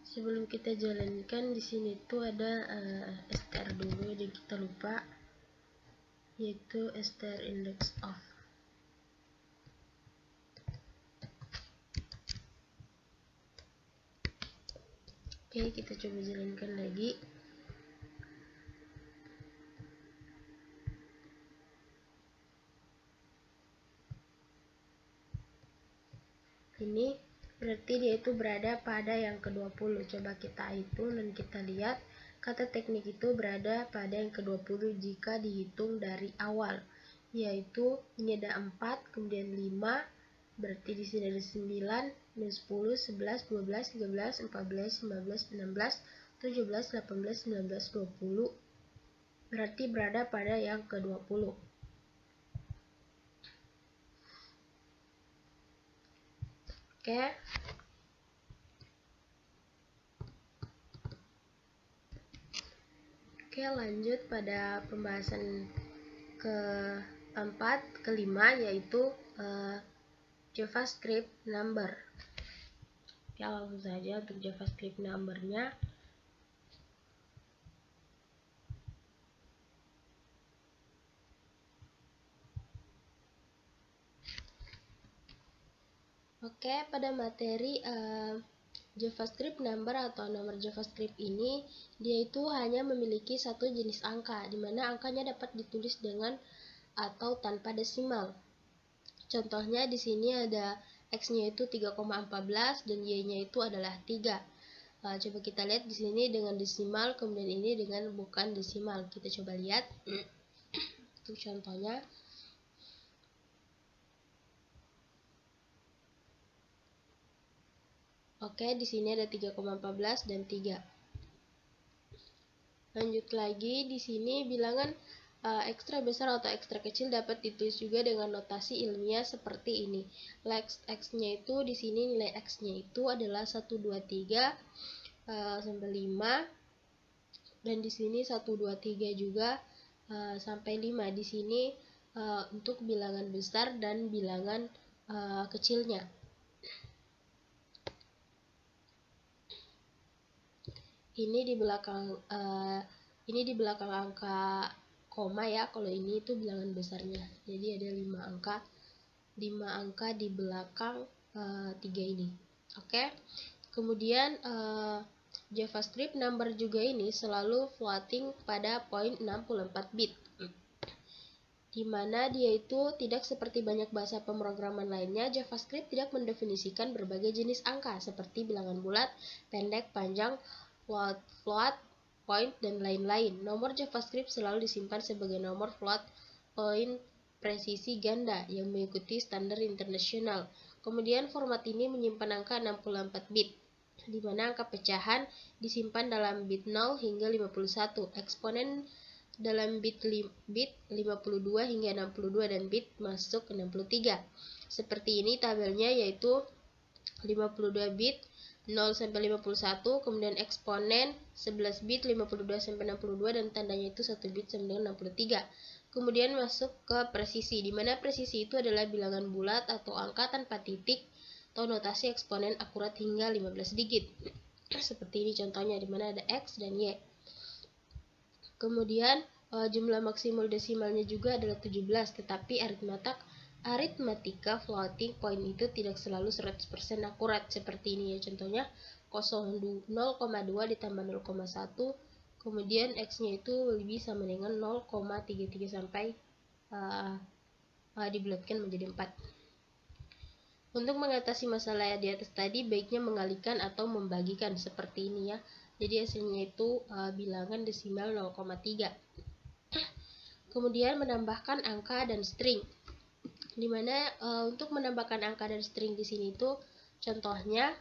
Sebelum kita jalankan, di sini tuh ada str dulu yang kita lupa, yaitu str index of. Oke, kita coba jalankan lagi. Ini berarti dia itu berada pada yang ke-20. Coba kita hitung dan kita lihat kata teknik itu berada pada yang ke-20 jika dihitung dari awal. Yaitu ini ada 4, kemudian 5, berarti di sini ada 9, 10, 11, 12, 13, 14, 15, 16, 17, 18, 19, 20. Berarti berada pada yang ke-20. Oke, lanjut pada pembahasan kelima, yaitu JavaScript number. Ya, langsung saja untuk JavaScript numbernya. Oke, pada materi JavaScript number atau nomor JavaScript ini, dia itu hanya memiliki satu jenis angka, di mana angkanya dapat ditulis dengan atau tanpa desimal. Contohnya di sini ada X-nya itu 3,14 dan Y-nya itu adalah 3. Coba kita lihat di sini dengan desimal, kemudian ini dengan bukan desimal. Kita coba lihat. Itu contohnya. Oke, di sini ada 3,14 dan 3. Lanjut lagi, di sini bilangan ekstra besar atau ekstra kecil dapat ditulis juga dengan notasi ilmiah seperti ini. X-nya itu di sini nilai X-nya itu adalah 1, 2, 3 sampai 5. Dan di sini 1, 2, 3 juga sampai 5. Di sini untuk bilangan besar dan bilangan kecilnya. Ini di belakang angka koma ya, kalau ini itu bilangan besarnya. Jadi ada 5 angka di belakang 3 ini. Oke. Kemudian JavaScript number juga ini selalu floating pada poin 64 bit. Di mana dia itu tidak seperti banyak bahasa pemrograman lainnya, JavaScript tidak mendefinisikan berbagai jenis angka seperti bilangan bulat, pendek, panjang, float, point, dan lain-lain. Nomor JavaScript selalu disimpan sebagai nomor float point presisi ganda yang mengikuti standar internasional. Kemudian format ini menyimpan angka 64 bit, di mana angka pecahan disimpan dalam bit 0 hingga 51, eksponen dalam bit 52 hingga 62 dan bit masuk 63. Seperti ini tabelnya, yaitu 52 bit 0 sampai 51, kemudian eksponen 11 bit 52 sampai 62 dan tandanya itu 1 bit sampai dengan 63. Kemudian masuk ke presisi, di mana presisi itu adalah bilangan bulat atau angka tanpa titik atau notasi eksponen akurat hingga 15 digit. Seperti ini contohnya, di mana ada X dan Y. Kemudian jumlah maksimal desimalnya juga adalah 17, tetapi aritmatika floating point itu tidak selalu 100% akurat seperti ini ya. Contohnya 0,2 ditambah 0,1, kemudian X-nya itu lebih sama dengan 0,33 sampai dibulatkan menjadi 4. Untuk mengatasi masalah di atas tadi, baiknya mengalihkan atau membagikan seperti ini ya. Jadi hasilnya itu bilangan desimal 0,3. Kemudian menambahkan angka dan string. Dimana untuk menambahkan angka dan string di sini itu contohnya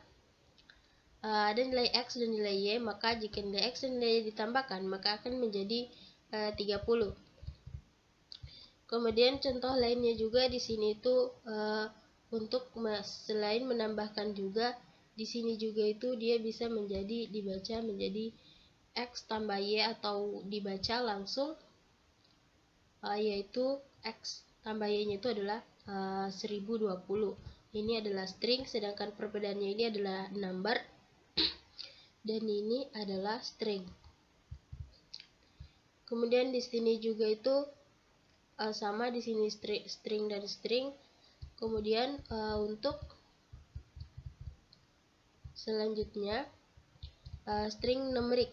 ada nilai X dan nilai Y, maka jika nilai X dan nilai Y ditambahkan maka akan menjadi 30. Kemudian contoh lainnya juga di sini itu untuk selain menambahkan juga di sini juga itu dia bisa dibaca menjadi X tambah Y atau dibaca langsung yaitu X tambah Y-nya itu adalah 1020. Ini adalah string, sedangkan perbedaannya ini adalah number dan ini adalah string. Kemudian di sini juga itu sama, di sini string dan string. Kemudian untuk selanjutnya string numerik,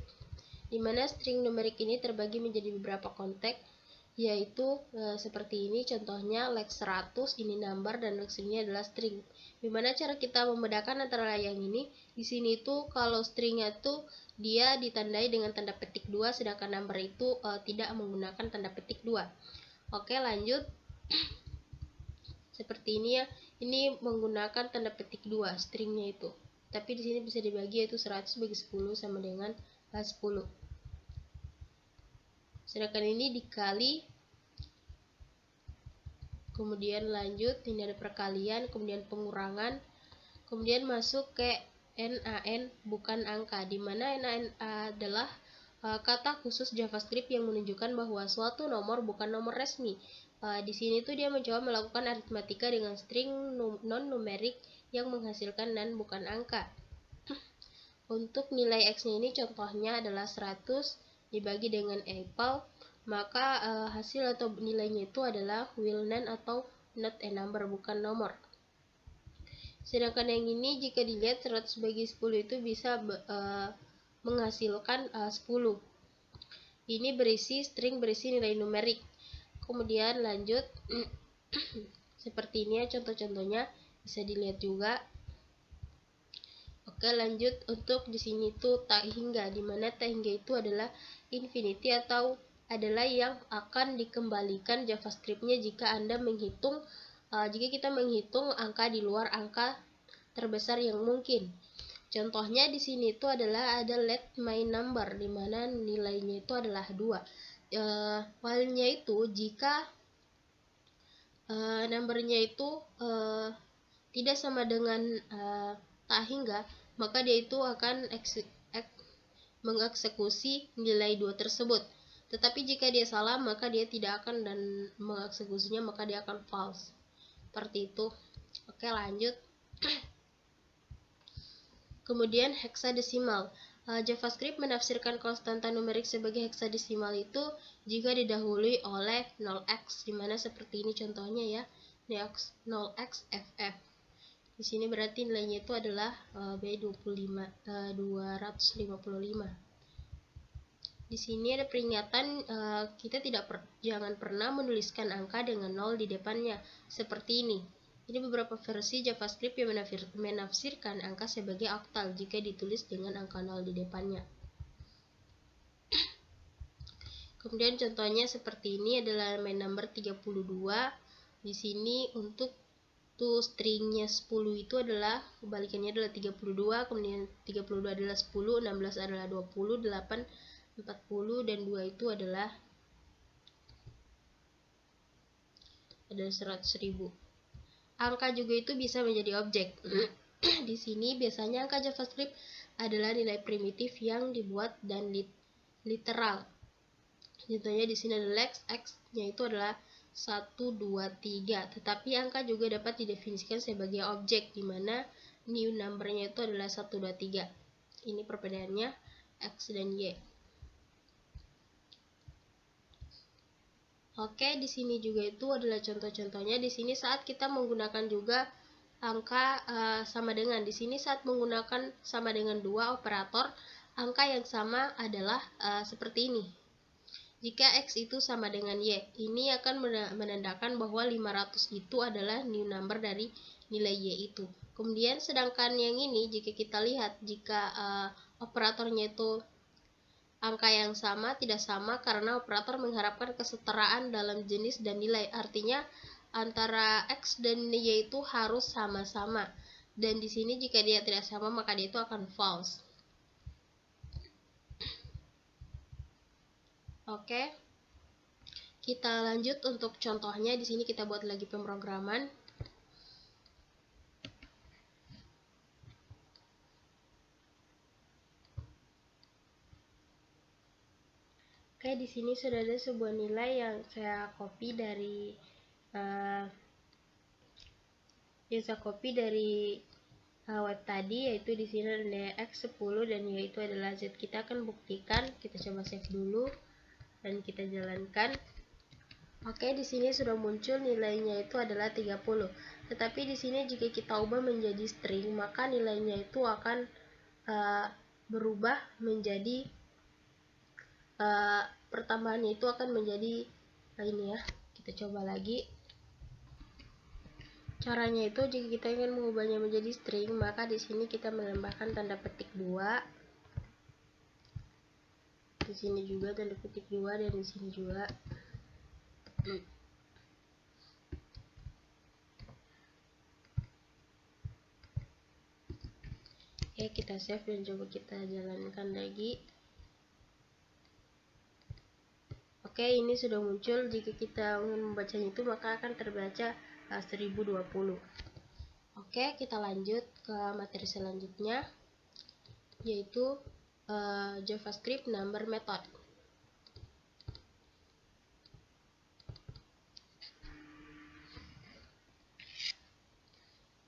di mana string numerik ini terbagi menjadi beberapa konteks, yaitu seperti ini contohnya lex 100 ini number dan lex ini adalah string. Gimana cara kita membedakan antara yang ini? Di sini itu kalau stringnya itu dia ditandai dengan tanda petik 2, sedangkan number itu tidak menggunakan tanda petik 2. Oke, lanjut. Seperti ini ya. Ini menggunakan tanda petik 2 stringnya itu. Tapi di sini bisa dibagi, yaitu 100 bagi 10 sama dengan 10. Sedangkan ini dikali, kemudian lanjut, ini ada perkalian, kemudian pengurangan, kemudian masuk ke NaN bukan angka, di mana NaN adalah kata khusus JavaScript yang menunjukkan bahwa suatu nomor bukan nomor resmi. Di sini tuh dia mencoba melakukan aritmatika dengan string non-numerik yang menghasilkan NaN bukan angka. Untuk nilai X-nya ini contohnya adalah 100 dibagi dengan apple, maka hasil atau nilainya itu adalah will NaN atau not a number, bukan nomor. Sedangkan yang ini jika dilihat 100 bagi 10 itu bisa menghasilkan 10. Ini berisi string berisi nilai numerik. Kemudian lanjut seperti ini ya contoh-contohnya, bisa dilihat juga. Oke, lanjut. Untuk di sini tuh tak hingga, di mana tak hingga itu adalah infinity atau adalah yang akan dikembalikan JavaScript-nya jika Anda menghitung jika kita menghitung angka di luar angka terbesar yang mungkin. Contohnya di sini itu adalah ada let my number, di mana nilainya itu adalah 2. While-nya itu jika numbernya itu tidak sama dengan tak hingga, maka dia itu akan mengeksekusi nilai 2 tersebut. Tetapi jika dia salah, maka dia tidak akan dan mengeksekusinya, maka dia akan false. Seperti itu. Oke, lanjut. Kemudian heksadesimal. JavaScript menafsirkan konstanta numerik sebagai heksadesimal itu jika didahului oleh 0x, dimana seperti ini contohnya ya, 0xFF. Di sini berarti nilainya itu adalah B255. Di sini ada peringatan, kita jangan pernah menuliskan angka dengan 0 di depannya, seperti ini. Ini beberapa versi JavaScript yang menafsirkan angka sebagai oktal jika ditulis dengan angka 0 di depannya. Kemudian contohnya seperti ini adalah main number 32. Di sini untuk stringnya 10 itu adalah kebalikannya adalah 32, kemudian 32 adalah 10, 16 adalah 20, 8 40 dan 2 itu adalah 100.000. Angka juga itu bisa menjadi objek. Di sini biasanya angka JavaScript adalah nilai primitif yang dibuat dan literal. Contohnya di sini ada x-nya itu adalah 1, 2, 3. Tetapi angka juga dapat didefinisikan sebagai objek, di mana new number-nya itu adalah 1, 2, 3. Ini perbedaannya x dan y. Oke, di sini juga itu adalah contoh-contohnya. Di sini saat kita menggunakan juga angka sama dengan, di sini saat menggunakan sama dengan 2 operator, angka yang sama adalah seperti ini. Jika x itu sama dengan y, ini akan menandakan bahwa 500 itu adalah new number dari nilai y itu. Kemudian sedangkan yang ini jika kita lihat, jika operatornya itu angka yang sama tidak sama karena operator mengharapkan kesetaraan dalam jenis dan nilai. Artinya antara x dan y itu harus sama-sama. Dan di sini jika dia tidak sama maka dia itu akan false. Oke. Kita lanjut untuk contohnya. Di sini kita buat lagi pemrograman. Oke, di sini sudah ada sebuah nilai yang saya copy dari web tadi, yaitu di sini ada x10 dan yaitu adalah z. Kita akan buktikan. Kita coba save dulu dan kita jalankan. Oke, di sini sudah muncul nilainya itu adalah 30. Tetapi di sini jika kita ubah menjadi string, maka nilainya itu akan berubah menjadi pertambahannya itu akan menjadi ini ya. Kita coba lagi. Caranya itu jika kita ingin mengubahnya menjadi string, maka di sini kita menambahkan tanda petik 2. Di sini juga tanda petik 2 dan di sini juga. Oke, kita save dan coba kita jalankan lagi. Oke, ini sudah muncul. Jika kita ingin membacanya itu, maka akan terbaca 1020. Oke, kita lanjut ke materi selanjutnya, yaitu JavaScript number method.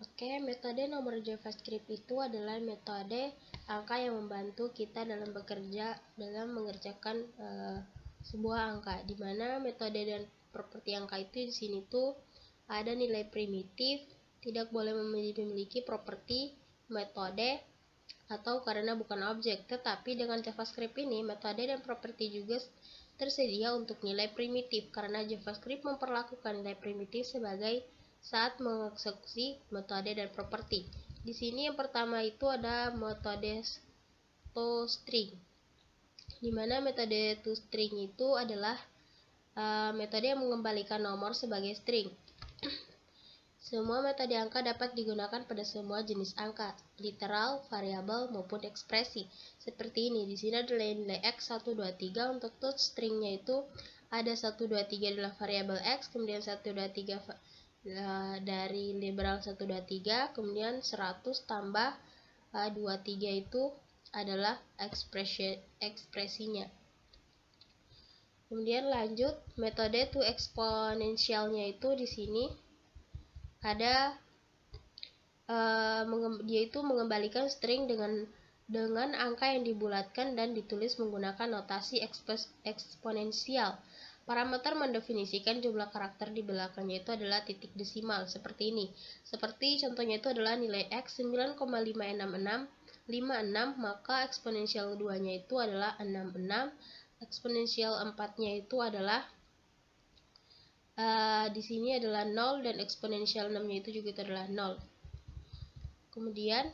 Oke, metode nomor JavaScript itu adalah metode angka yang membantu kita dalam mengerjakan sebuah angka, di mana metode dan properti angka itu di sini tuh ada nilai primitif, tidak boleh memiliki properti, metode, atau karena bukan objek. Tetapi dengan JavaScript ini, metode dan properti juga tersedia untuk nilai primitif, karena JavaScript memperlakukan nilai primitif sebagai saat mengeksekusi metode dan properti. Di sini yang pertama itu ada metode toString, di mana metode toString itu adalah metode yang mengembalikan nomor sebagai string. Semua metode angka dapat digunakan pada semua jenis angka, literal, variabel, maupun ekspresi. Seperti ini, di sini adalah nilai x 1, 2, 3. Untuk toString-nya itu ada 1, 2, 3 adalah variabel x, kemudian 1, 2, 3 dari literal 1, 2, 3, kemudian 100 tambah 2, 3 itu adalah ekspresinya. Kemudian lanjut, metode to exponentialnya itu di sini ada dia itu mengembalikan string dengan angka yang dibulatkan dan ditulis menggunakan notasi eksponensial. Parameter mendefinisikan jumlah karakter di belakangnya itu adalah titik desimal seperti ini. Seperti contohnya itu adalah nilai x 9,56656, maka eksponensial 2-nya itu adalah 66, eksponensial 4-nya itu adalah di sini adalah 0, dan eksponensial 6-nya itu juga adalah 0. Kemudian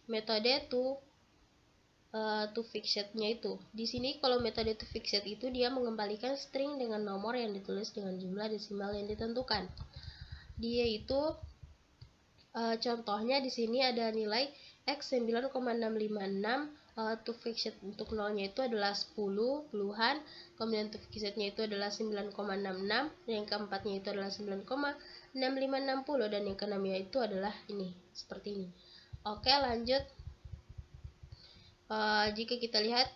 metode to fixed-nya itu. Di sini kalau metode to fixed itu dia mengembalikan string dengan nomor yang ditulis dengan jumlah desimal yang ditentukan. Dia itu contohnya di sini ada nilai x 9,656, to fixed untuk 0-nya itu adalah 10 puluhan, kemudian to fixed-nya itu adalah 9,66, dan yang keempatnya itu adalah 9,6560, dan yang keenamnya itu adalah ini, seperti ini. Oke, lanjut. Jika kita lihat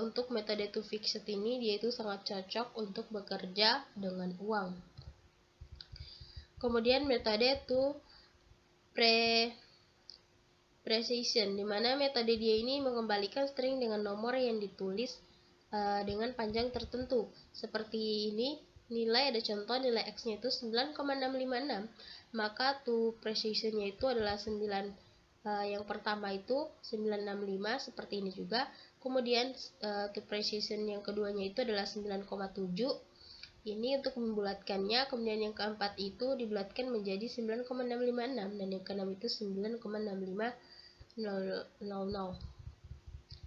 untuk metode to fixed ini, dia itu sangat cocok untuk bekerja dengan uang. Kemudian metode to precision, di mana metode dia ini mengembalikan string dengan nomor yang ditulis dengan panjang tertentu. Seperti ini, nilai ada contoh nilai x-nya itu 9,656, maka to precision-nya itu adalah 9. Yang pertama itu 965 seperti ini juga. Kemudian to precision yang keduanya itu adalah 9,7. Ini untuk membulatkannya. Kemudian yang keempat itu dibulatkan menjadi 9,656, dan yang keenam itu 9,6500.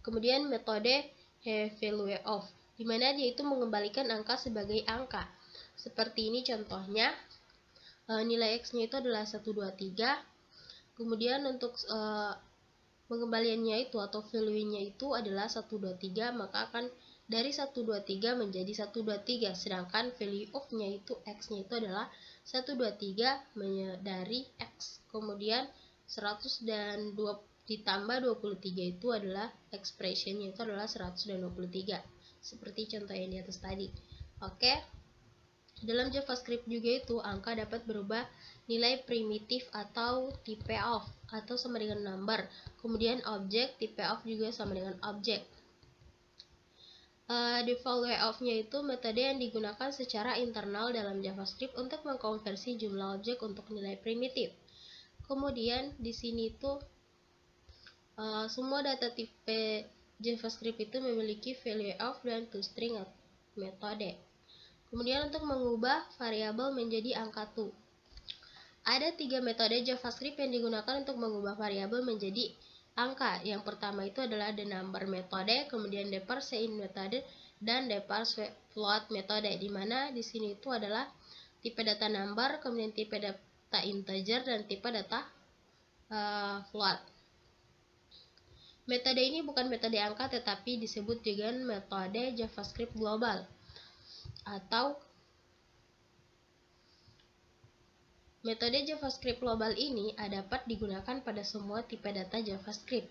Kemudian metode evaluate of, di mana dia itu mengembalikan angka sebagai angka. Seperti ini contohnya. Nilai x-nya itu adalah 1, 2, 3. Kemudian untuk pengembaliannya itu atau value-nya itu adalah 1, 2, 3, maka akan dari 1, 2, 3 menjadi 1, 2, 3. Sedangkan value of-nya itu x-nya itu adalah 1, 2, 3 dari x. Kemudian 100 dan 2 ditambah 23 itu adalah expression-nya itu adalah 123. Seperti contoh yang di atas tadi. Oke. Dalam JavaScript juga itu angka dapat berubah nilai primitif atau type of atau sama dengan number. Kemudian objek, type of juga sama dengan objek. Default way of-nya itu metode yang digunakan secara internal dalam JavaScript untuk mengkonversi jumlah objek untuk nilai primitif. Kemudian di sini itu semua data tipe JavaScript itu memiliki value of dan toString metode. Kemudian untuk mengubah variabel menjadi angka to. Ada 3 metode JavaScript yang digunakan untuk mengubah variabel menjadi angka. Yang pertama itu adalah the number metode, kemudian the parseInt metode, dan the parseFloat metode. Di mana di sini itu adalah tipe data number, kemudian tipe data integer, dan tipe data float. Metode ini bukan metode angka tetapi disebut juga metode JavaScript global atau metode JavaScript global ini dapat digunakan pada semua tipe data JavaScript.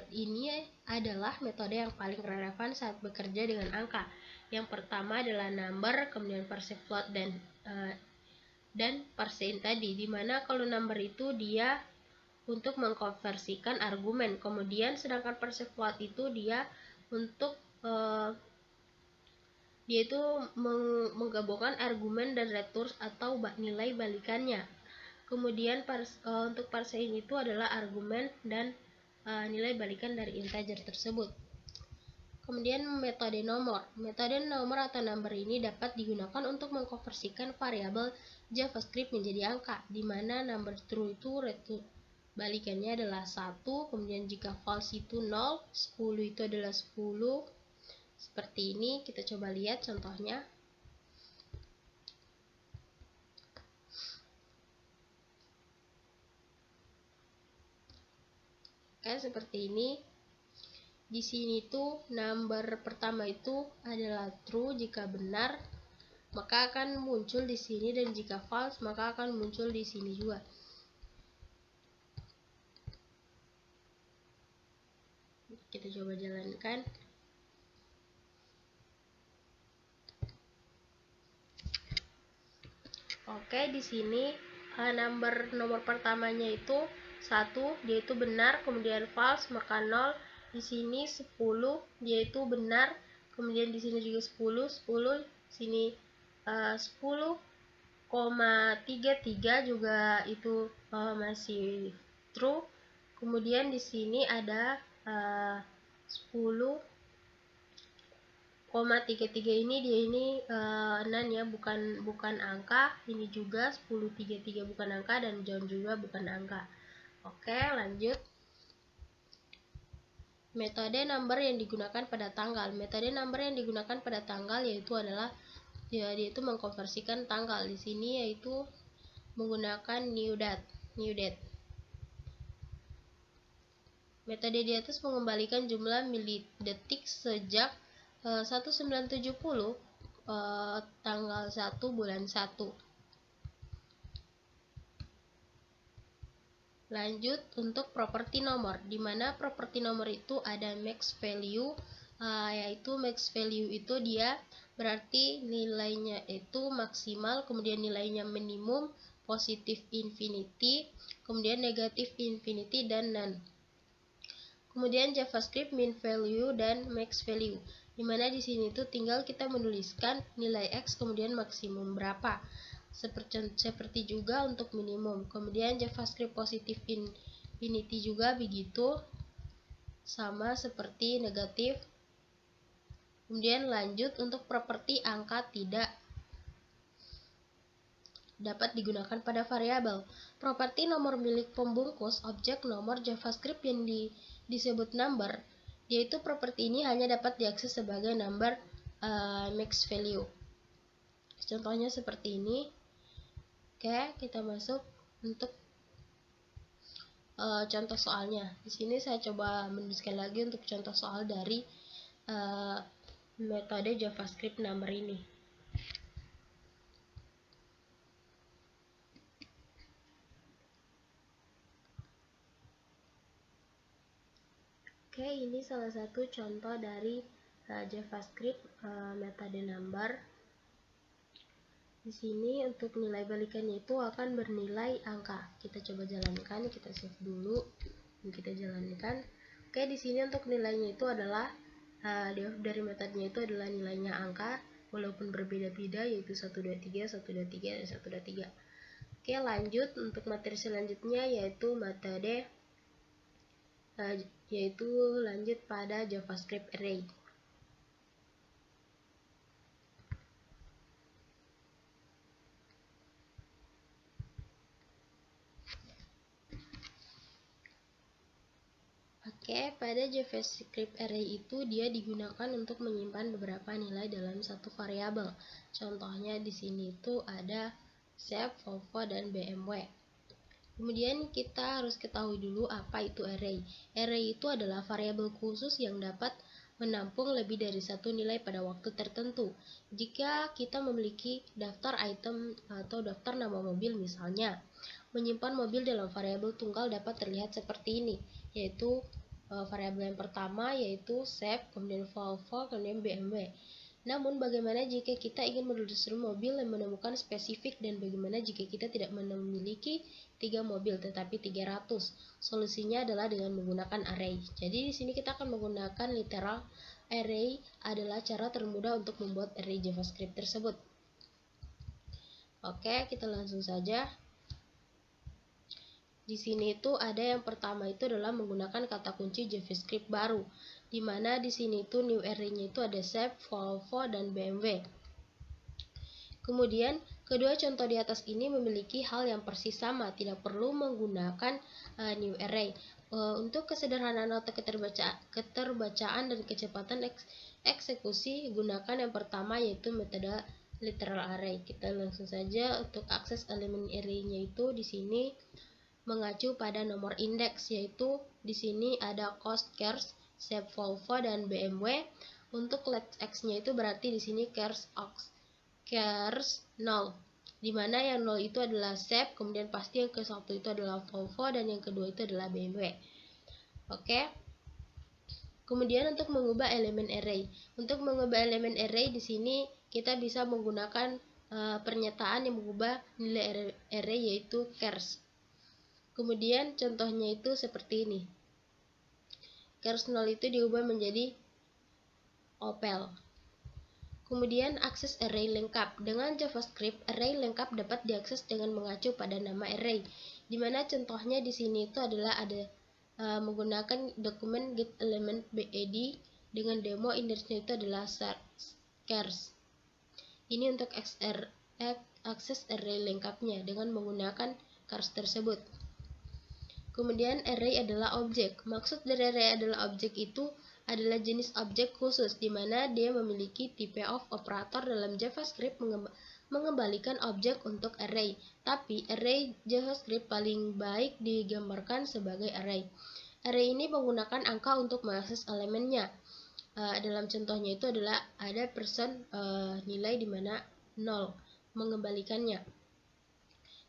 Ini adalah metode yang paling relevan saat bekerja dengan angka. Yang pertama adalah number, kemudian parseFloat dan parseInt tadi. Dimana kalau number itu dia untuk mengkonversikan argumen, kemudian sedangkan parseFloat itu dia untuk dia itu menggabungkan argumen dan return atau nilai balikannya. Kemudian untuk parseInt itu adalah argumen dan nilai balikan dari integer tersebut. Kemudian metode nomor. Metode nomor atau number ini dapat digunakan untuk mengkonversikan variabel JavaScript menjadi angka, di mana number true itu return balikannya adalah 1, kemudian jika false itu 0, 10 itu adalah 10. Seperti ini, kita coba lihat contohnya. Oke, seperti ini. Di sini tuh number pertama itu adalah true jika benar, maka akan muncul di sini, dan jika false maka akan muncul di sini juga. Kita coba jalankan. Oke, di sini nomor pertamanya itu 1, dia itu benar, kemudian false maka 0. Di sini 10, dia itu benar, kemudian di sini juga 10, sini 10,33 juga itu masih true. Kemudian di sini ada 10,33 ini dia ini non ya, bukan angka. Ini juga 10,33 bukan angka, dan John juga bukan angka. Oke, lanjut. Metode number yang digunakan pada tanggal. Metode number yang digunakan pada tanggal yaitu adalah dia itu mengkonversikan tanggal. Di sini yaitu menggunakan new date. Metode di atas mengembalikan jumlah milidetik sejak 1970 tanggal 1 bulan 1. Lanjut untuk properti nomor, di mana properti nomor itu ada max value, yaitu max value itu dia berarti nilainya itu maksimal, kemudian nilainya minimum, positif infinity, kemudian negatif infinity, dan none. Kemudian JavaScript min value dan max value, dimana di sini tuh tinggal kita menuliskan nilai x kemudian maksimum berapa. Seperti juga untuk minimum. Kemudian JavaScript positif infinity juga begitu, sama seperti negatif. Kemudian lanjut untuk properti angka tidak dapat digunakan pada variabel. Properti nomor milik pembungkus objek nomor JavaScript yang disebut number, yaitu properti ini hanya dapat diakses sebagai number max value. Contohnya seperti ini. Oke, kita masuk untuk contoh soalnya. Di sini saya coba menuliskan lagi untuk contoh soal dari metode JavaScript number ini. Oke, ini salah satu contoh dari JavaScript metode number. Di sini untuk nilai balikannya itu akan bernilai angka. Kita coba jalankan, kita save dulu dan kita jalankan. Oke, di sini untuk nilainya itu adalah dari metodenya itu adalah nilainya angka walaupun berbeda-beda, yaitu 123, 123, dan 123. Oke, lanjut untuk materi selanjutnya yaitu metode yaitu lanjut pada JavaScript array. Oke, pada JavaScript array itu dia digunakan untuk menyimpan beberapa nilai dalam satu variabel. Contohnya di sini itu ada shape, Volvo, dan BMW. Kemudian kita harus ketahui dulu apa itu array. Array itu adalah variabel khusus yang dapat menampung lebih dari satu nilai pada waktu tertentu. Jika kita memiliki daftar item atau daftar nama mobil misalnya, menyimpan mobil dalam variabel tunggal dapat terlihat seperti ini, yaitu variabel yang pertama yaitu shape, kemudian Volvo, kemudian BMW. Namun bagaimana jika kita ingin menelusuri mobil dan menemukan spesifik, dan bagaimana jika kita tidak memiliki 3 mobil tetapi 300? Solusinya adalah dengan menggunakan array. Jadi di sini kita akan menggunakan literal array, adalah cara termudah untuk membuat array JavaScript tersebut. Oke, kita langsung saja. Di sini itu ada yang pertama itu adalah menggunakan kata kunci JavaScript baru, di mana di sini itu new array-nya itu ada shape, Volvo, dan BMW. Kemudian kedua contoh di atas ini memiliki hal yang persis sama, tidak perlu menggunakan new array. Untuk kesederhanaan atau keterbacaan dan kecepatan eksekusi, gunakan yang pertama yaitu metode literal array. Kita langsung saja untuk akses elemen array-nya itu di sini mengacu pada nomor indeks, yaitu di sini ada cost, cars, shape, Volvo, dan BMW. Untuk let x-nya itu berarti di sini cars 0, dimana yang 0 itu adalah shape, kemudian pasti yang ke satu itu adalah Volvo, dan yang kedua itu adalah BMW. Oke. Kemudian untuk mengubah elemen array. Untuk mengubah elemen array di sini kita bisa menggunakan pernyataan yang mengubah nilai array yaitu chars. Kemudian contohnya itu seperti ini. Chars 0 itu diubah menjadi Opel. Kemudian akses array lengkap. Dengan JavaScript, array lengkap dapat diakses dengan mengacu pada nama array. Dimana contohnya di sini itu adalah ada menggunakan dokumen getElementBAD dengan demo indexnya itu adalah chars. Ini untuk akses array lengkapnya dengan menggunakan chars tersebut. Kemudian array adalah objek. Maksud dari array adalah objek itu adalah jenis objek khusus di mana dia memiliki type of operator dalam JavaScript mengembalikan objek untuk array. Tapi array JavaScript paling baik digambarkan sebagai array. Array ini menggunakan angka untuk mengakses elemennya. Dalam contohnya itu adalah ada nilai di mana 0 mengembalikannya.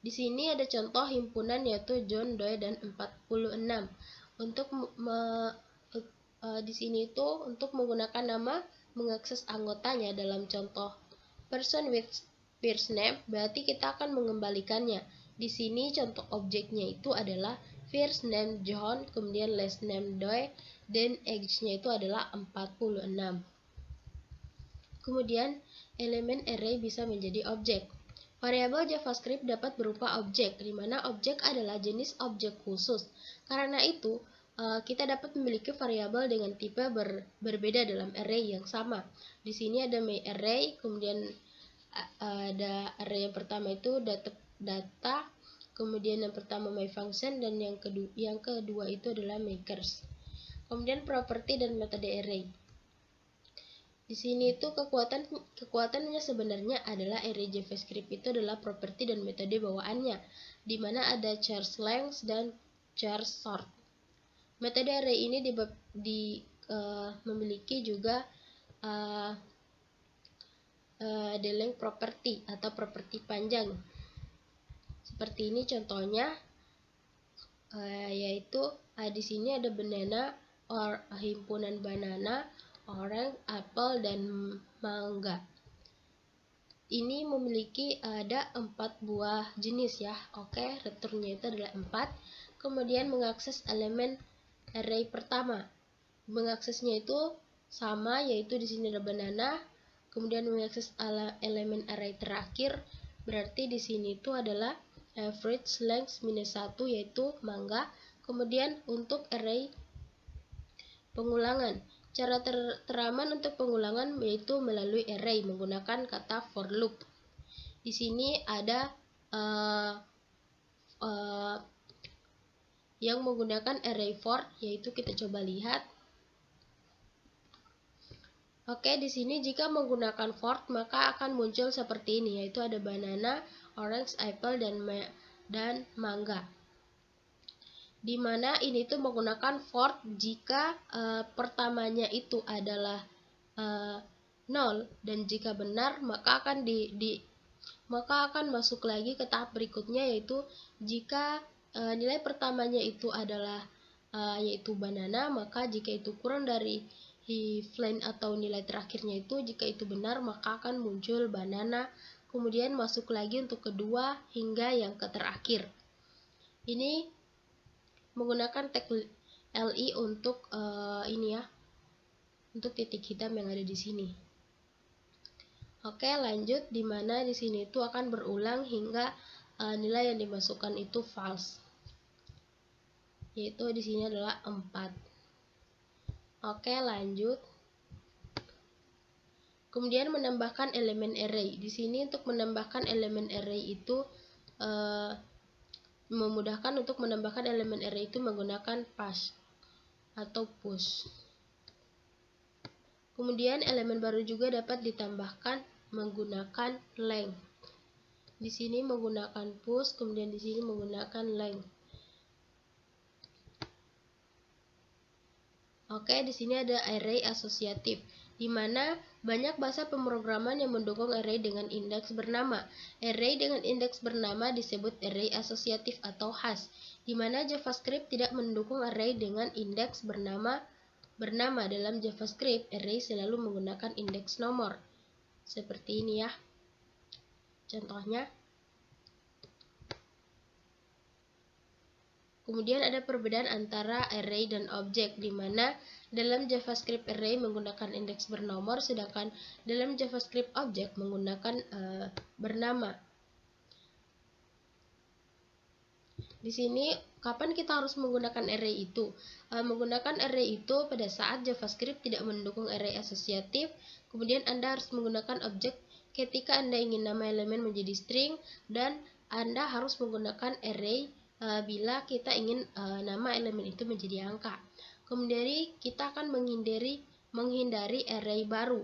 Di sini ada contoh himpunan yaitu John Doe dan 46. Untuk di sini itu untuk menggunakan nama mengakses anggotanya dalam contoh person with first name, berarti kita akan mengembalikannya. Di sini contoh objeknya itu adalah first name John, kemudian last name Doe, dan age-nya itu adalah 46. Kemudian elemen array bisa menjadi objek. Variabel JavaScript dapat berupa objek, di mana objek adalah jenis objek khusus. Karena itu, kita dapat memiliki variabel dengan tipe berbeda dalam array yang sama. Di sini ada myArray, kemudian ada array yang pertama itu data, kemudian yang pertama myFunction, dan yang kedua itu adalah myChars. Kemudian properti dan metode array. Di sini itu kekuatannya sebenarnya adalah array JavaScript itu adalah properti dan metode bawaannya, di mana ada chars length dan chars sort. Metode array ini memiliki juga delength property atau properti panjang. Seperti ini contohnya, yaitu di sini ada banana or himpunan banana, orange, apel, dan mangga. Ini memiliki ada 4 buah jenis ya. Oke, returnnya itu adalah 4. Kemudian mengakses elemen array pertama. Mengaksesnya itu sama, yaitu di sini ada banana. Kemudian mengakses elemen array terakhir, berarti di sini itu adalah average length -1 yaitu mangga. Kemudian untuk array Pengulangan. Cara teraman untuk pengulangan yaitu melalui array menggunakan kata for loop. Di sini ada yang menggunakan array for, yaitu kita coba lihat. Oke, di sini jika menggunakan for maka akan muncul seperti ini, yaitu ada banana, orange, apple, dan mangga. Dimana ini tuh menggunakan for jika pertamanya itu adalah 0 dan jika benar maka akan masuk lagi ke tahap berikutnya, yaitu jika nilai pertamanya itu adalah yaitu banana, maka jika itu kurang dari line atau nilai terakhirnya itu, jika itu benar maka akan muncul banana, kemudian masuk lagi untuk kedua hingga yang ke terakhir. Ini menggunakan tag li untuk ini ya, untuk titik hitam yang ada di sini. Oke, lanjut, dimana di sini itu akan berulang hingga nilai yang dimasukkan itu false, yaitu di sini adalah 4. Oke, lanjut. Kemudian menambahkan elemen array. Di sini untuk menambahkan elemen array itu memudahkan untuk menambahkan elemen array itu menggunakan push atau push. Kemudian elemen baru juga dapat ditambahkan menggunakan length. Di sini menggunakan push, kemudian di sini menggunakan length. Oke, di sini ada array asosiatif, di mana banyak bahasa pemrograman yang mendukung array dengan indeks bernama. Array dengan indeks bernama disebut array asosiatif atau hash, di mana JavaScript tidak mendukung array dengan indeks bernama. Dalam JavaScript, array selalu menggunakan indeks nomor. Seperti ini ya. Contohnya. Kemudian ada perbedaan antara array dan objek, di mana dalam JavaScript array menggunakan indeks bernomor, sedangkan dalam JavaScript objek menggunakan bernama. Di sini kapan kita harus menggunakan array itu? Menggunakan array itu pada saat JavaScript tidak mendukung array asosiatif. Kemudian Anda harus menggunakan objek ketika Anda ingin nama elemen menjadi string, dan Anda harus menggunakan array bila kita ingin nama elemen itu menjadi angka. Kemudian kita akan menghindari array baru,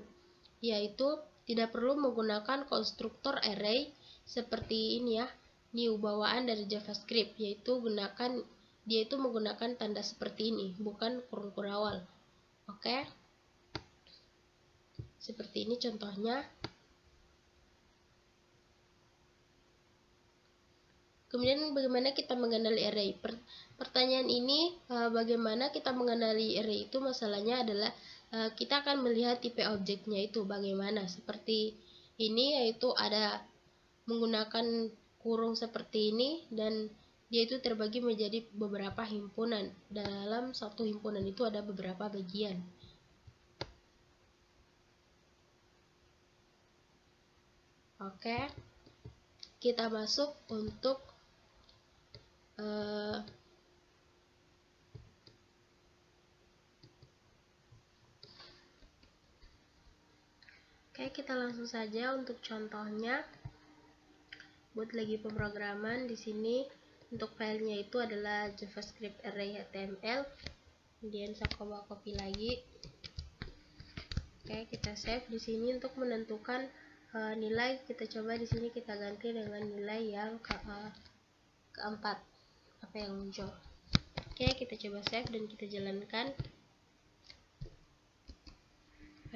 yaitu tidak perlu menggunakan konstruktor array seperti ini ya, new bawaan dari JavaScript, yaitu menggunakan tanda seperti ini, bukan kurung kurawal. Oke, seperti ini contohnya. Kemudian bagaimana kita mengenali array? Pertanyaan ini, bagaimana kita mengenali array itu, masalahnya adalah kita akan melihat tipe objeknya itu bagaimana. Seperti ini, yaitu ada menggunakan kurung seperti ini, dan dia itu terbagi menjadi beberapa himpunan. Dalam satu himpunan itu ada beberapa bagian. Oke, kita masuk untuk Oke, kita langsung saja untuk contohnya. Buat lagi pemrograman di sini, untuk filenya itu adalah JavaScript array HTML. Kemudian saya coba copy lagi. Oke, kita save di sini. Untuk menentukan nilai, kita coba di sini kita ganti dengan nilai yang keempat, apa yang muncul. Oke, kita coba save dan kita jalankan.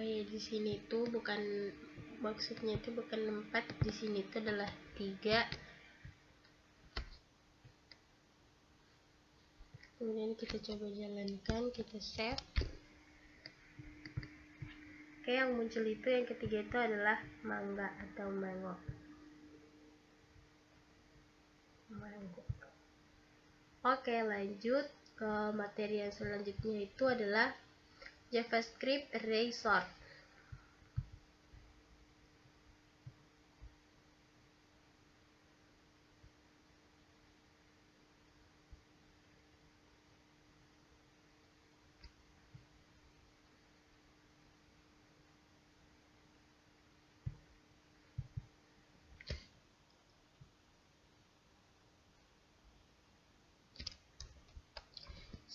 Di sini itu maksudnya itu bukan 4, di sini itu adalah 3. Kemudian kita coba jalankan, kita save. Oke, yang muncul itu yang ketiga itu adalah mangga atau mango. Oke, lanjut ke materi yang selanjutnya, itu adalah JavaScript array sort.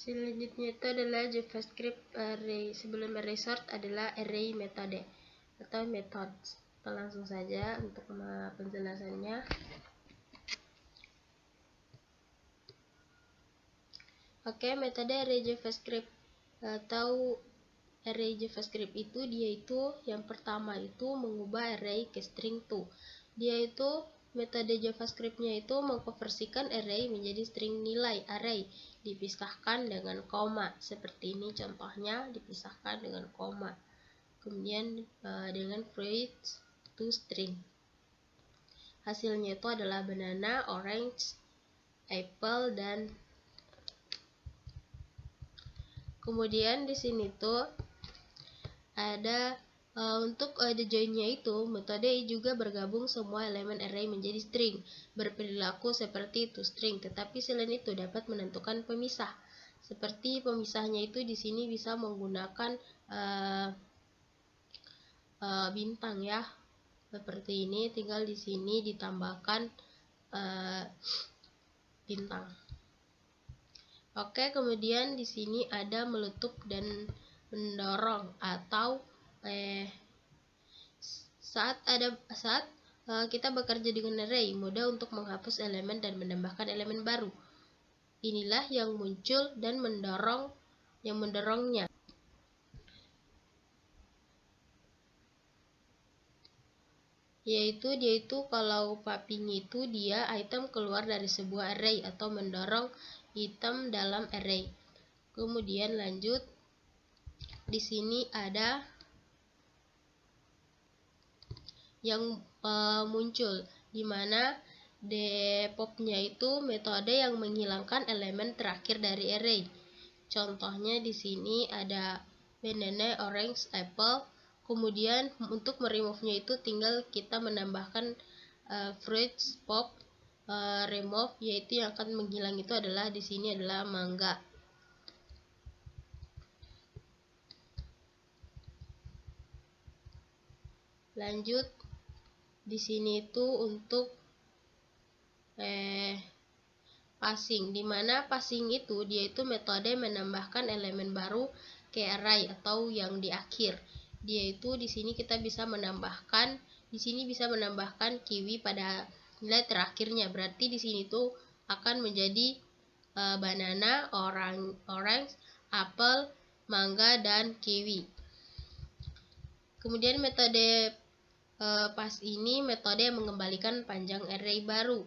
Selanjutnya itu adalah JavaScript array. Sebelum array sort adalah array metode atau methods. Kita langsung saja untuk penjelasannya. Oke, metode array JavaScript atau array JavaScript itu yang pertama itu mengubah array ke string to. Metode JavaScript-nya itu mengkonversikan array menjadi string nilai array, dipisahkan dengan koma. Seperti ini contohnya, dipisahkan dengan koma. Kemudian dengan fruit to string. Hasilnya itu adalah banana, orange, apple, dan kemudian di sini tuh ada untuk the join-nya itu metode juga bergabung semua elemen array menjadi string, berperilaku seperti toString, tetapi selain itu dapat menentukan pemisah. Seperti pemisahnya itu di sini bisa menggunakan bintang ya. Seperti ini, tinggal di sini ditambahkan bintang. Oke, kemudian di sini ada meletup dan mendorong atau saat kita bekerja dengan array, mudah untuk menghapus elemen dan menambahkan elemen baru. Inilah yang muncul dan mendorongnya. Yaitu kalau popping itu dia item keluar dari sebuah array atau mendorong item dalam array. Kemudian lanjut, di sini ada yang muncul, di mana depop-nya itu metode yang menghilangkan elemen terakhir dari array. Contohnya di sini ada banana, orange, apple. Kemudian untuk meremove-nya itu tinggal kita menambahkan fruits pop remove, yaitu yang akan menghilang itu adalah di sini adalah mangga. Lanjut, di sini itu untuk passing, dimana passing itu metode menambahkan elemen baru ke array atau yang di akhir. Di sini kita bisa menambahkan kiwi pada nilai terakhirnya. Berarti di sini tuh akan menjadi banana, orange, apple, mangga, dan kiwi. Kemudian metode pass ini metode yang mengembalikan panjang array baru.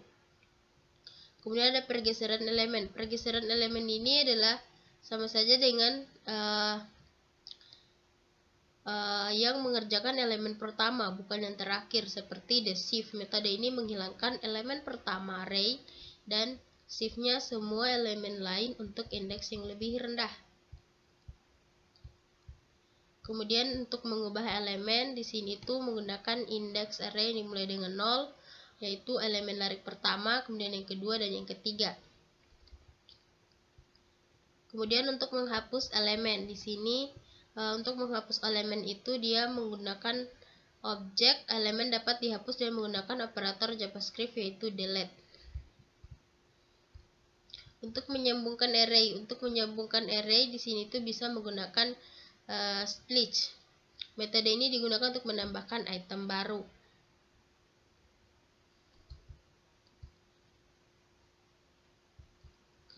Kemudian ada pergeseran elemen. Pergeseran elemen ini adalah sama saja dengan yang mengerjakan elemen pertama, bukan yang terakhir, seperti the shift. Metode ini menghilangkan elemen pertama array dan shift-nya semua elemen lain untuk indeks yang lebih rendah. Kemudian untuk mengubah elemen di sini tuh menggunakan indeks array yang dimulai dengan 0, yaitu elemen larik pertama, kemudian yang kedua dan yang ketiga. Kemudian untuk menghapus elemen di sini, untuk menghapus elemen itu dia menggunakan objek. Elemen dapat dihapus dengan menggunakan operator JavaScript yaitu delete. Untuk menyambungkan array, di sini tuh bisa menggunakan split. Metode ini digunakan untuk menambahkan item baru.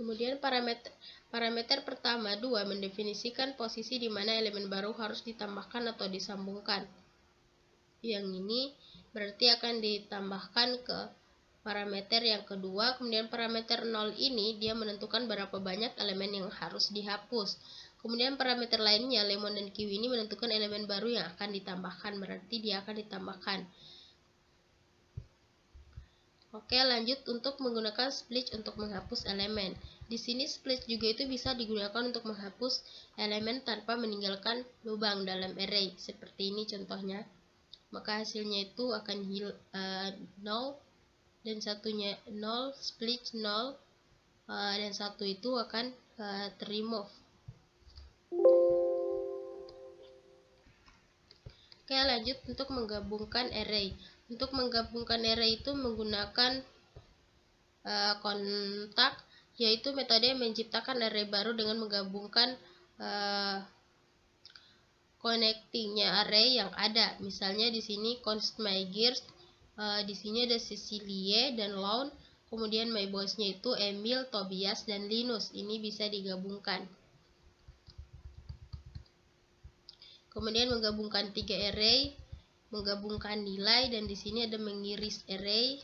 Kemudian parameter pertama 2 mendefinisikan posisi di mana elemen baru harus ditambahkan atau disambungkan. Yang ini berarti akan ditambahkan ke parameter yang kedua. Kemudian parameter 0 ini dia menentukan berapa banyak elemen yang harus dihapus. Kemudian parameter lainnya, lemon dan kiwi, ini menentukan elemen baru yang akan ditambahkan, berarti dia akan ditambahkan. Oke, lanjut untuk menggunakan split untuk menghapus elemen. Di sini split juga itu bisa digunakan untuk menghapus elemen tanpa meninggalkan lubang dalam array. Seperti ini contohnya. Maka hasilnya itu akan 0 dan satunya 0, split 0, dan satu itu akan terremove. Oke, lanjut untuk menggabungkan array. Untuk menggabungkan array itu menggunakan kontak yaitu metode menciptakan array baru dengan menggabungkan connectingnya array yang ada. Misalnya di sini const my girls, di sini ada Cecilie dan Laun, kemudian my boys-nya itu Emil, Tobias, dan Linus. Ini bisa digabungkan. Kemudian menggabungkan 3 array, menggabungkan nilai, dan di sini ada mengiris array.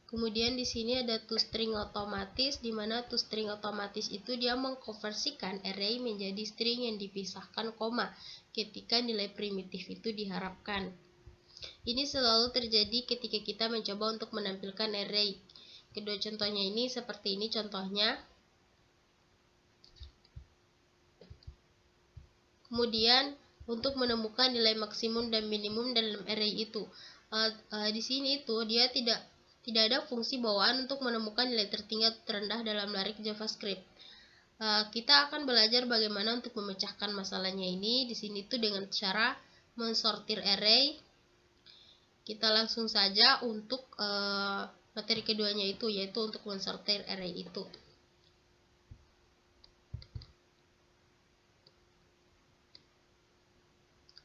Kemudian di sini ada toString otomatis, di mana toString otomatis itu dia mengkonversikan array menjadi string yang dipisahkan koma ketika nilai primitif itu diharapkan. Ini selalu terjadi ketika kita mencoba untuk menampilkan array. Kedua contohnya ini seperti ini contohnya. Kemudian untuk menemukan nilai maksimum dan minimum dalam array itu, di sini itu dia tidak ada fungsi bawaan untuk menemukan nilai tertinggi atau terendah dalam larik JavaScript. Kita akan belajar bagaimana untuk memecahkan masalahnya ini di sini itu dengan cara mensortir array. Kita langsung saja untuk materi keduanya itu, yaitu untuk mensortir array itu.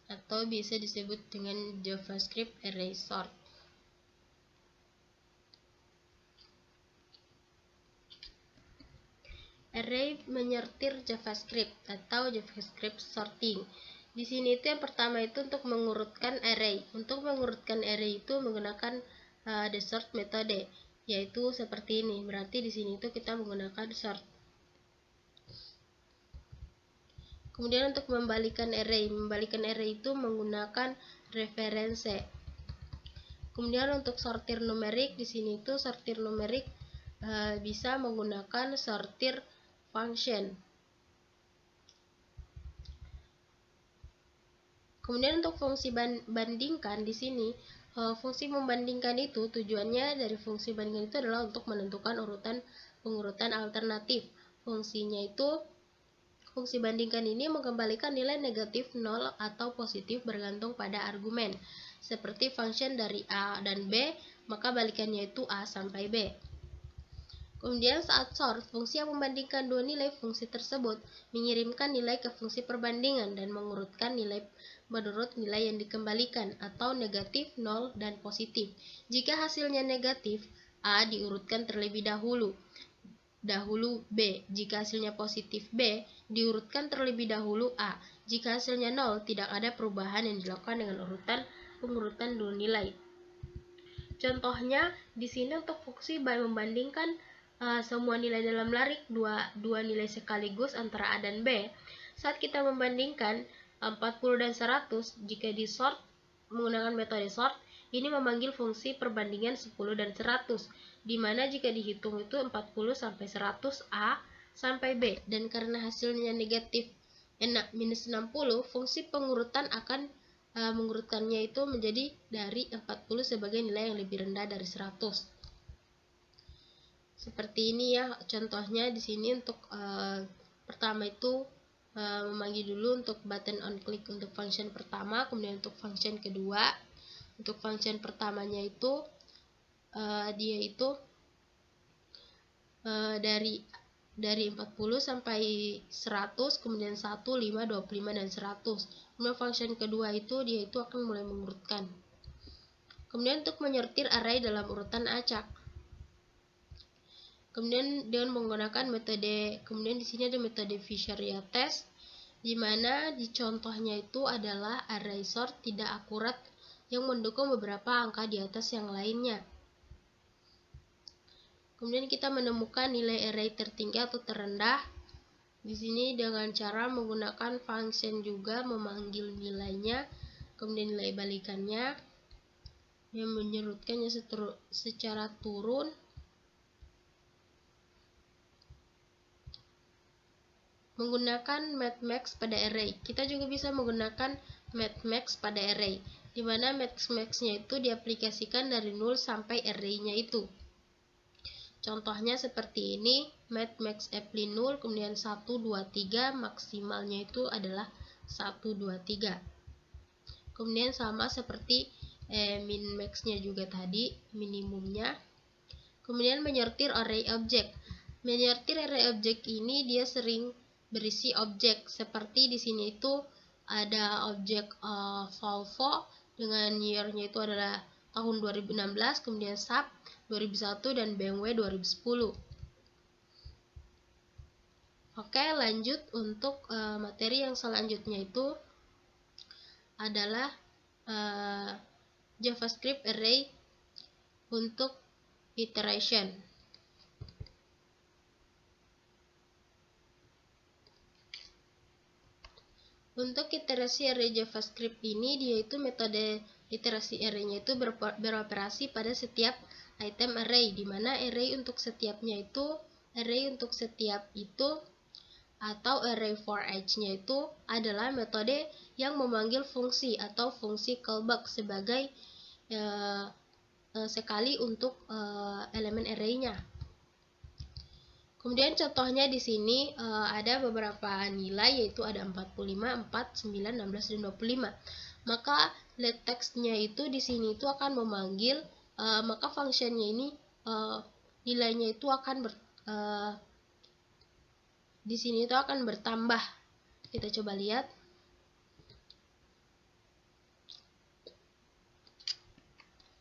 Atau bisa disebut dengan JavaScript array sort. Array menyortir JavaScript atau JavaScript sorting. Di sini itu yang pertama itu untuk mengurutkan array. Untuk mengurutkan array itu menggunakan the sort metode, yaitu seperti ini. Berarti di sini itu kita menggunakan sort. Kemudian untuk membalikan array itu menggunakan reference. Kemudian untuk sortir numerik, di sini itu sortir numerik bisa menggunakan sortir function. Kemudian untuk fungsi bandingkan di sini, fungsi membandingkan itu tujuannya dari fungsi bandingkan itu adalah untuk menentukan pengurutan alternatif. Fungsinya itu, fungsi bandingkan ini mengembalikan nilai negatif 0 atau positif bergantung pada argumen. Seperti function dari A dan B, maka balikannya itu A sampai B. Kemudian saat sort, fungsi yang membandingkan dua nilai fungsi tersebut mengirimkan nilai ke fungsi perbandingan dan mengurutkan nilai menurut nilai yang dikembalikan atau negatif, 0, dan positif. Jika hasilnya negatif, A diurutkan terlebih dahulu B. Jika hasilnya positif, B diurutkan terlebih dahulu A. Jika hasilnya 0, tidak ada perubahan yang dilakukan dengan pengurutan dua nilai. Contohnya di sini untuk fungsi membandingkan semua nilai dalam larik dua nilai sekaligus antara A dan B. Saat kita membandingkan 40 dan 100, jika di sort menggunakan metode sort, ini memanggil fungsi perbandingan 10 dan 100, di mana jika dihitung itu 40 sampai 100 A sampai B, dan karena hasilnya negatif minus 60, fungsi pengurutan akan mengurutkannya itu menjadi dari 40 sebagai nilai yang lebih rendah dari 100. Seperti ini ya contohnya di sini. Untuk pertama itu memanggil dulu untuk button on click untuk function pertama, kemudian untuk function kedua. Untuk function pertamanya itu dia itu dari 40 sampai 100, kemudian 1, 5, 25, dan 100. Kemudian function kedua itu dia itu akan mulai mengurutkan. Kemudian untuk menyortir array dalam urutan acak. Kemudian dengan menggunakan metode, kemudian di sini ada metode Fisheria test, di mana di contohnya itu adalah array sort tidak akurat yang mendukung beberapa angka di atas yang lainnya. Kemudian kita menemukan nilai array tertinggi atau terendah. Di sini dengan cara menggunakan function juga memanggil nilainya, kemudian nilai balikannya yang menyerutkannya secara turun. Menggunakan mathmax pada array. Kita juga bisa menggunakan mathmax pada array, di mana mathmax-nya itu diaplikasikan dari 0 sampai array-nya itu. Contohnya seperti ini, mathmax apply 0, kemudian 1, 2, 3, maksimalnya itu adalah 1, 2, 3. Kemudian sama seperti min max-nya juga tadi, minimumnya. Kemudian menyortir array objek. Menyortir array objek ini dia sering berisi objek, seperti di sini itu ada objek Volvo dengan year-nya itu adalah tahun 2016, kemudian Saab 2001 dan BMW 2010. Oke, lanjut untuk materi yang selanjutnya itu adalah JavaScript array untuk iteration. Untuk iterasi array JavaScript ini, dia itu metode iterasi array-nya itu beroperasi pada setiap item array, di mana array untuk setiap itu atau array for each-nya itu adalah metode yang memanggil fungsi atau fungsi callback sebagai sekali untuk elemen array-nya. Kemudian contohnya di sini ada beberapa nilai, yaitu ada 45, 4, 9, 16, dan 25. Maka let text-nya itu di sini itu akan memanggil, maka functionnya ini nilainya itu akan di sini itu akan bertambah. Kita coba lihat.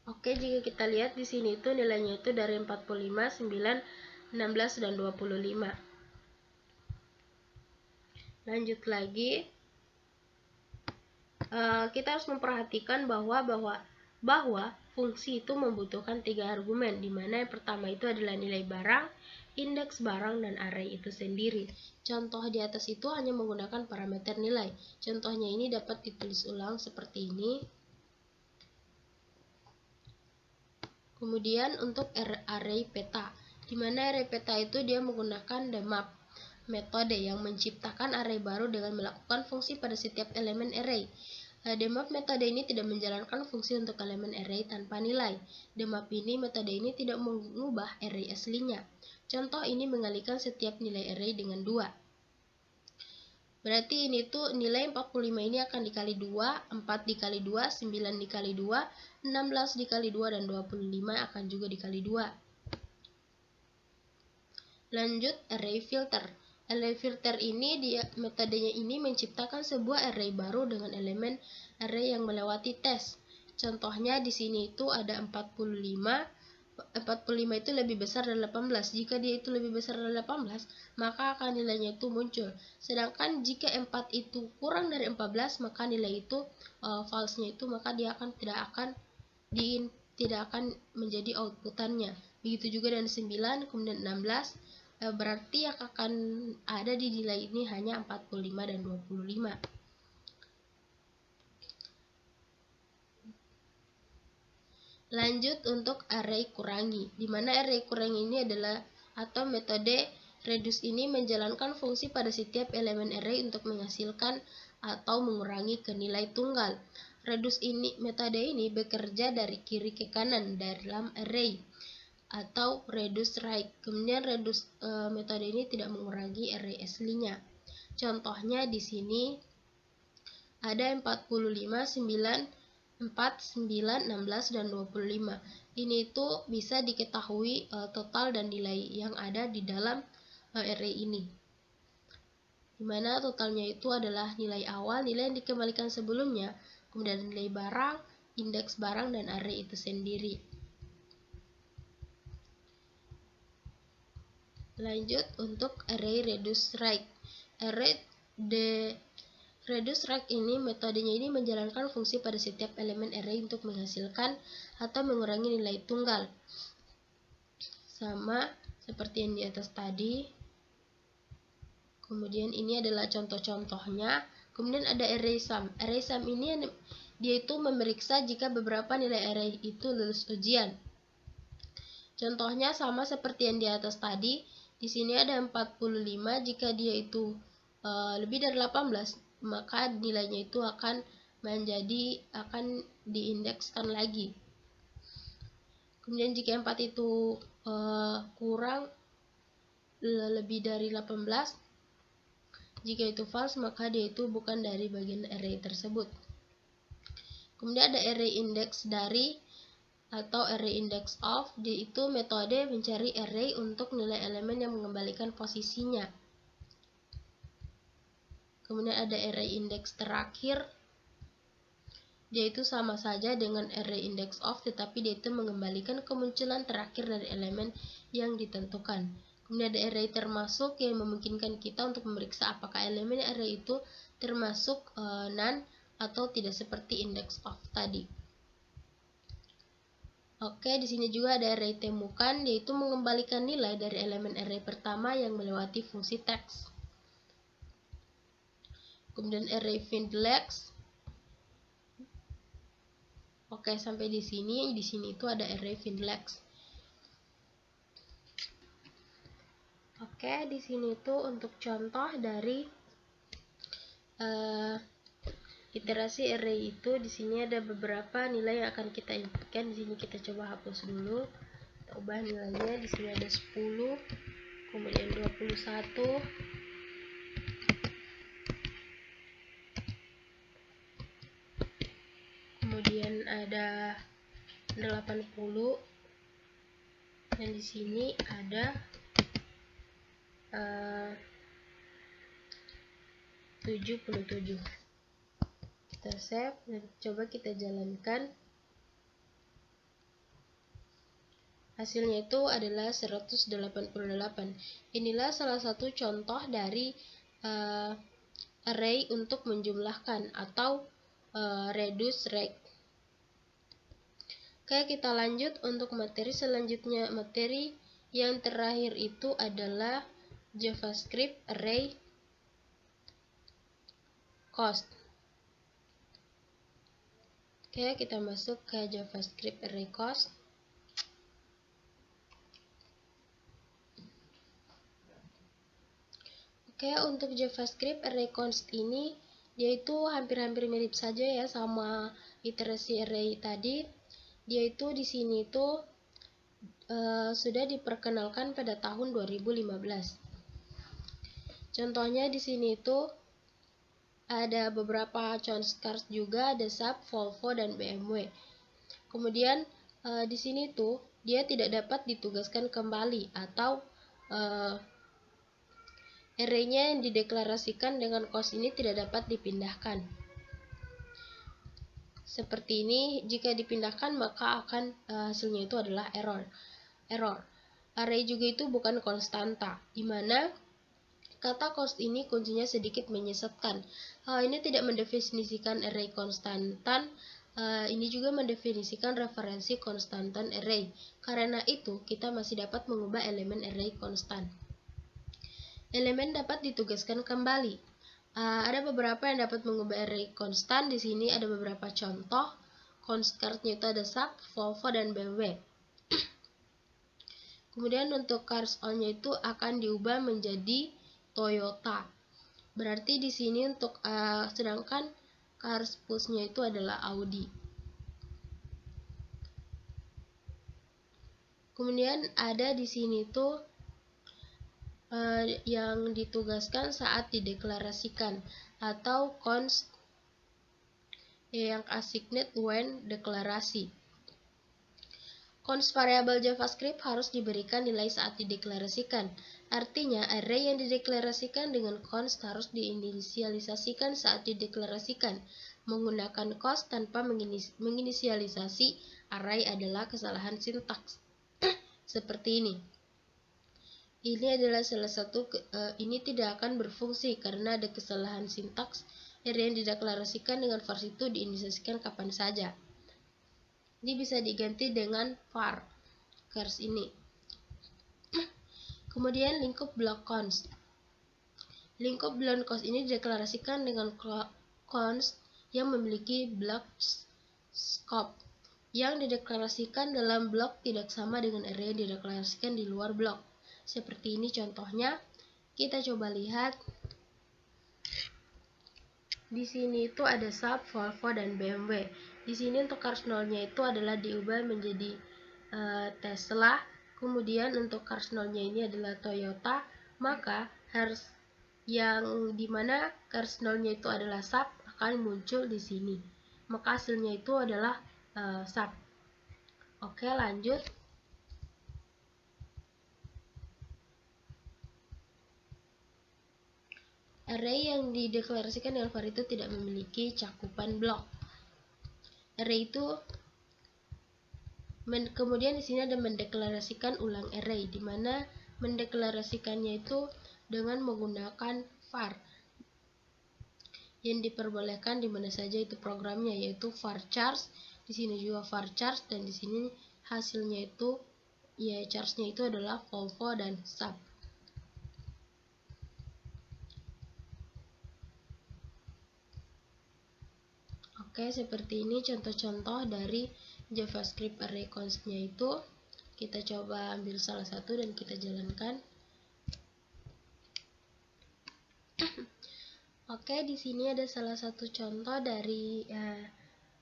Oke, jika kita lihat di sini itu nilainya itu dari 45, 9, 16, dan 25. Lanjut lagi, kita harus memperhatikan bahwa fungsi itu membutuhkan 3 argumen, di mana yang pertama itu adalah nilai barang, indeks barang, dan array itu sendiri. Contoh di atas itu hanya menggunakan parameter nilai. Contohnya ini dapat ditulis ulang seperti ini. Kemudian untuk array peta, di mana array peta itu dia menggunakan demap metode yang menciptakan array baru dengan melakukan fungsi pada setiap elemen array. Demap metode ini tidak menjalankan fungsi untuk elemen array tanpa nilai. Metode ini tidak mengubah array aslinya. Contoh ini mengalihkan setiap nilai array dengan 2. Berarti ini tuh nilai 45 ini akan dikali 2, 4 dikali 2, 9 dikali 2, 16 dikali 2, dan 25 akan juga dikali 2. Lanjut, array filter. Array filter ini metodenya ini menciptakan sebuah array baru dengan elemen array yang melewati tes. Contohnya di sini itu ada 45 itu lebih besar dari 18. Jika dia itu lebih besar dari 18, maka akan nilainya itu muncul. Sedangkan jika 4 itu kurang dari 14, maka nilai itu false-nya itu maka dia tidak akan menjadi outputannya. Begitu juga dengan 9, kemudian 16, berarti yang akan ada di nilai ini hanya 45 dan 25. Lanjut untuk array kurangi, di mana array kurangi ini adalah atau metode reduce ini menjalankan fungsi pada setiap elemen array untuk menghasilkan atau mengurangi ke nilai tunggal. Reduce ini, metode ini bekerja dari kiri ke kanan dalam array atau reduce right. Kemudian reduce metode ini tidak mengurangi array aslinya. Contohnya di sini ada 45, 9, 4, 9, 16, dan 25. Ini itu bisa diketahui total dan nilai yang ada di dalam array ini. Dimana totalnya itu adalah nilai awal, nilai yang dikembalikan sebelumnya, kemudian nilai barang, indeks barang, dan array itu sendiri. Lanjut untuk array reduce right. Reduce right ini metodenya ini menjalankan fungsi pada setiap elemen array untuk menghasilkan atau mengurangi nilai tunggal. Sama seperti yang di atas tadi. Kemudian ini adalah contoh-contohnya. Kemudian ada array sum. Array sum ini dia itu memeriksa jika beberapa nilai array itu lulus ujian. Contohnya sama seperti yang di atas tadi. Di sini ada 45, jika dia itu lebih dari 18, maka nilainya itu akan diindekskan lagi. Kemudian jika 4 itu kurang lebih dari 18, jika itu false maka dia itu bukan dari bagian array tersebut. Kemudian ada array index dari atau array index of, itu metode mencari array untuk nilai elemen yang mengembalikan posisinya. Kemudian ada array index terakhir, dia itu sama saja dengan array index of, tetapi dia itu mengembalikan kemunculan terakhir dari elemen yang ditentukan. Kemudian ada array termasuk yang memungkinkan kita untuk memeriksa apakah elemen array itu termasuk none atau tidak, seperti index of tadi. Oke, di sini juga ada array temukan, yaitu mengembalikan nilai dari elemen array pertama yang melewati fungsi text. Kemudian array findLex. Oke, sampai di sini itu ada array findLex. Oke, di sini itu untuk contoh dari iterasi array itu. Di sini ada beberapa nilai yang akan kita inputkan. Di sini kita coba hapus dulu. Kita ubah nilainya. Di sini ada 10, kemudian 21, kemudian ada 80, dan di sini ada 77. Kita save dan coba kita jalankan. Hasilnya itu adalah 188. Inilah salah satu contoh dari array untuk menjumlahkan atau reduce rate. Oke, kita lanjut untuk materi selanjutnya. Materi yang terakhir itu adalah JavaScript array cost. Oke, kita masuk ke JavaScript array cost. Oke, untuk JavaScript array cost ini, dia itu hampir-hampir mirip saja ya sama iterasi array tadi. Dia itu di sini itu sudah diperkenalkan pada tahun 2015. Contohnya di sini itu ada beberapa contoh juga, ada SAP, Volvo, dan BMW. Kemudian di sini tuh dia tidak dapat ditugaskan kembali atau array-nya yang dideklarasikan dengan cost ini tidak dapat dipindahkan. Seperti ini, jika dipindahkan maka akan hasilnya itu adalah error. Array juga itu bukan konstanta, di mana kata cost ini kuncinya sedikit menyesatkan. Ini tidak mendefinisikan array konstantan. Ini juga mendefinisikan referensi konstantan array. Karena itu, kita masih dapat mengubah elemen array konstan. Elemen dapat ditugaskan kembali. Ada beberapa yang dapat mengubah array konstan. Di sini ada beberapa contoh. Constantnya itu ada SAP, Volvo, dan BMW. Kemudian untuk cars all-nya itu akan diubah menjadi Toyota. Berarti di sini untuk sedangkan cars push-nya itu adalah Audi. Kemudian ada di sini tuh yang ditugaskan saat dideklarasikan atau const yang assigned when deklarasi. Const variabel JavaScript harus diberikan nilai saat dideklarasikan. Artinya, array yang dideklarasikan dengan const harus diinisialisasikan saat dideklarasikan. Menggunakan const tanpa menginisialisasi array adalah kesalahan sintaks. Seperti ini. Ini adalah salah satu, ini tidak akan berfungsi karena ada kesalahan sintaks. Array yang dideklarasikan dengan var itu diinisialisasikan kapan saja. Ini bisa diganti dengan var cars ini. Kemudian lingkup block const. Lingkup block const ini dideklarasikan dengan const yang memiliki block scope. Yang dideklarasikan dalam blok tidak sama dengan array yang dideklarasikan di luar blok. Seperti ini contohnya. Kita coba lihat. Di sini itu ada SAP, Volvo, dan BMW. Di sini untuk cars 0-nya itu adalah diubah menjadi Tesla. Kemudian untuk cars 0-nya ini adalah Toyota. Maka harus yang dimana cars 0-nya itu adalah SAP akan muncul di sini. maka hasilnya itu adalah sub. Oke, lanjut. Array yang dideklarasikan dengan var itu tidak memiliki cakupan blok. Array itu kemudian di sini ada mendeklarasikan ulang array, di mana mendeklarasikannya itu dengan menggunakan var yang diperbolehkan di mana saja itu programnya, yaitu varchars. Di sini juga varchars, dan di sini hasilnya itu ya charge-nya itu adalah volvo dan sub. Oke, seperti ini contoh-contoh dari JavaScript array const-nya itu. Kita coba ambil salah satu dan kita jalankan. Oke, di sini ada salah satu contoh dari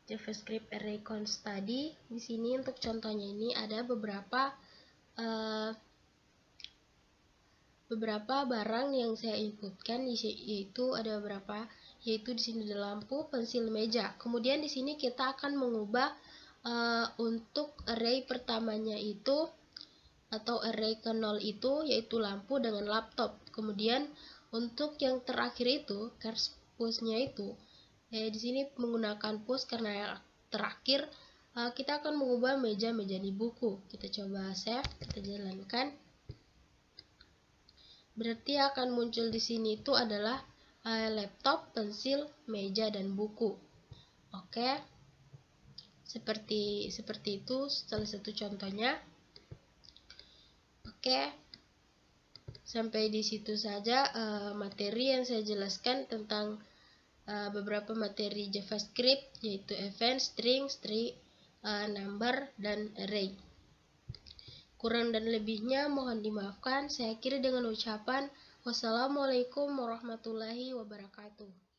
JavaScript array const tadi. Di sini untuk contohnya ini ada beberapa barang yang saya inputkan, yaitu ada beberapa, yaitu di sini ada lampu, pensil, meja. Kemudian di sini kita akan mengubah untuk array pertamanya itu atau array ke 0 itu yaitu lampu dengan laptop. Kemudian untuk yang terakhir itu push-nya itu di sini menggunakan push karena yang terakhir kita akan mengubah meja menjadi buku. Kita coba save, kita jalankan. Berarti akan muncul di sini itu adalah laptop, pensil, meja, dan buku. Oke, seperti itu salah satu contohnya. Oke, sampai di situ saja materi yang saya jelaskan tentang beberapa materi JavaScript, yaitu event, string, number, dan array. Kurang dan lebihnya mohon dimaafkan. Saya akhiri dengan ucapan wassalamualaikum warahmatullahi wabarakatuh.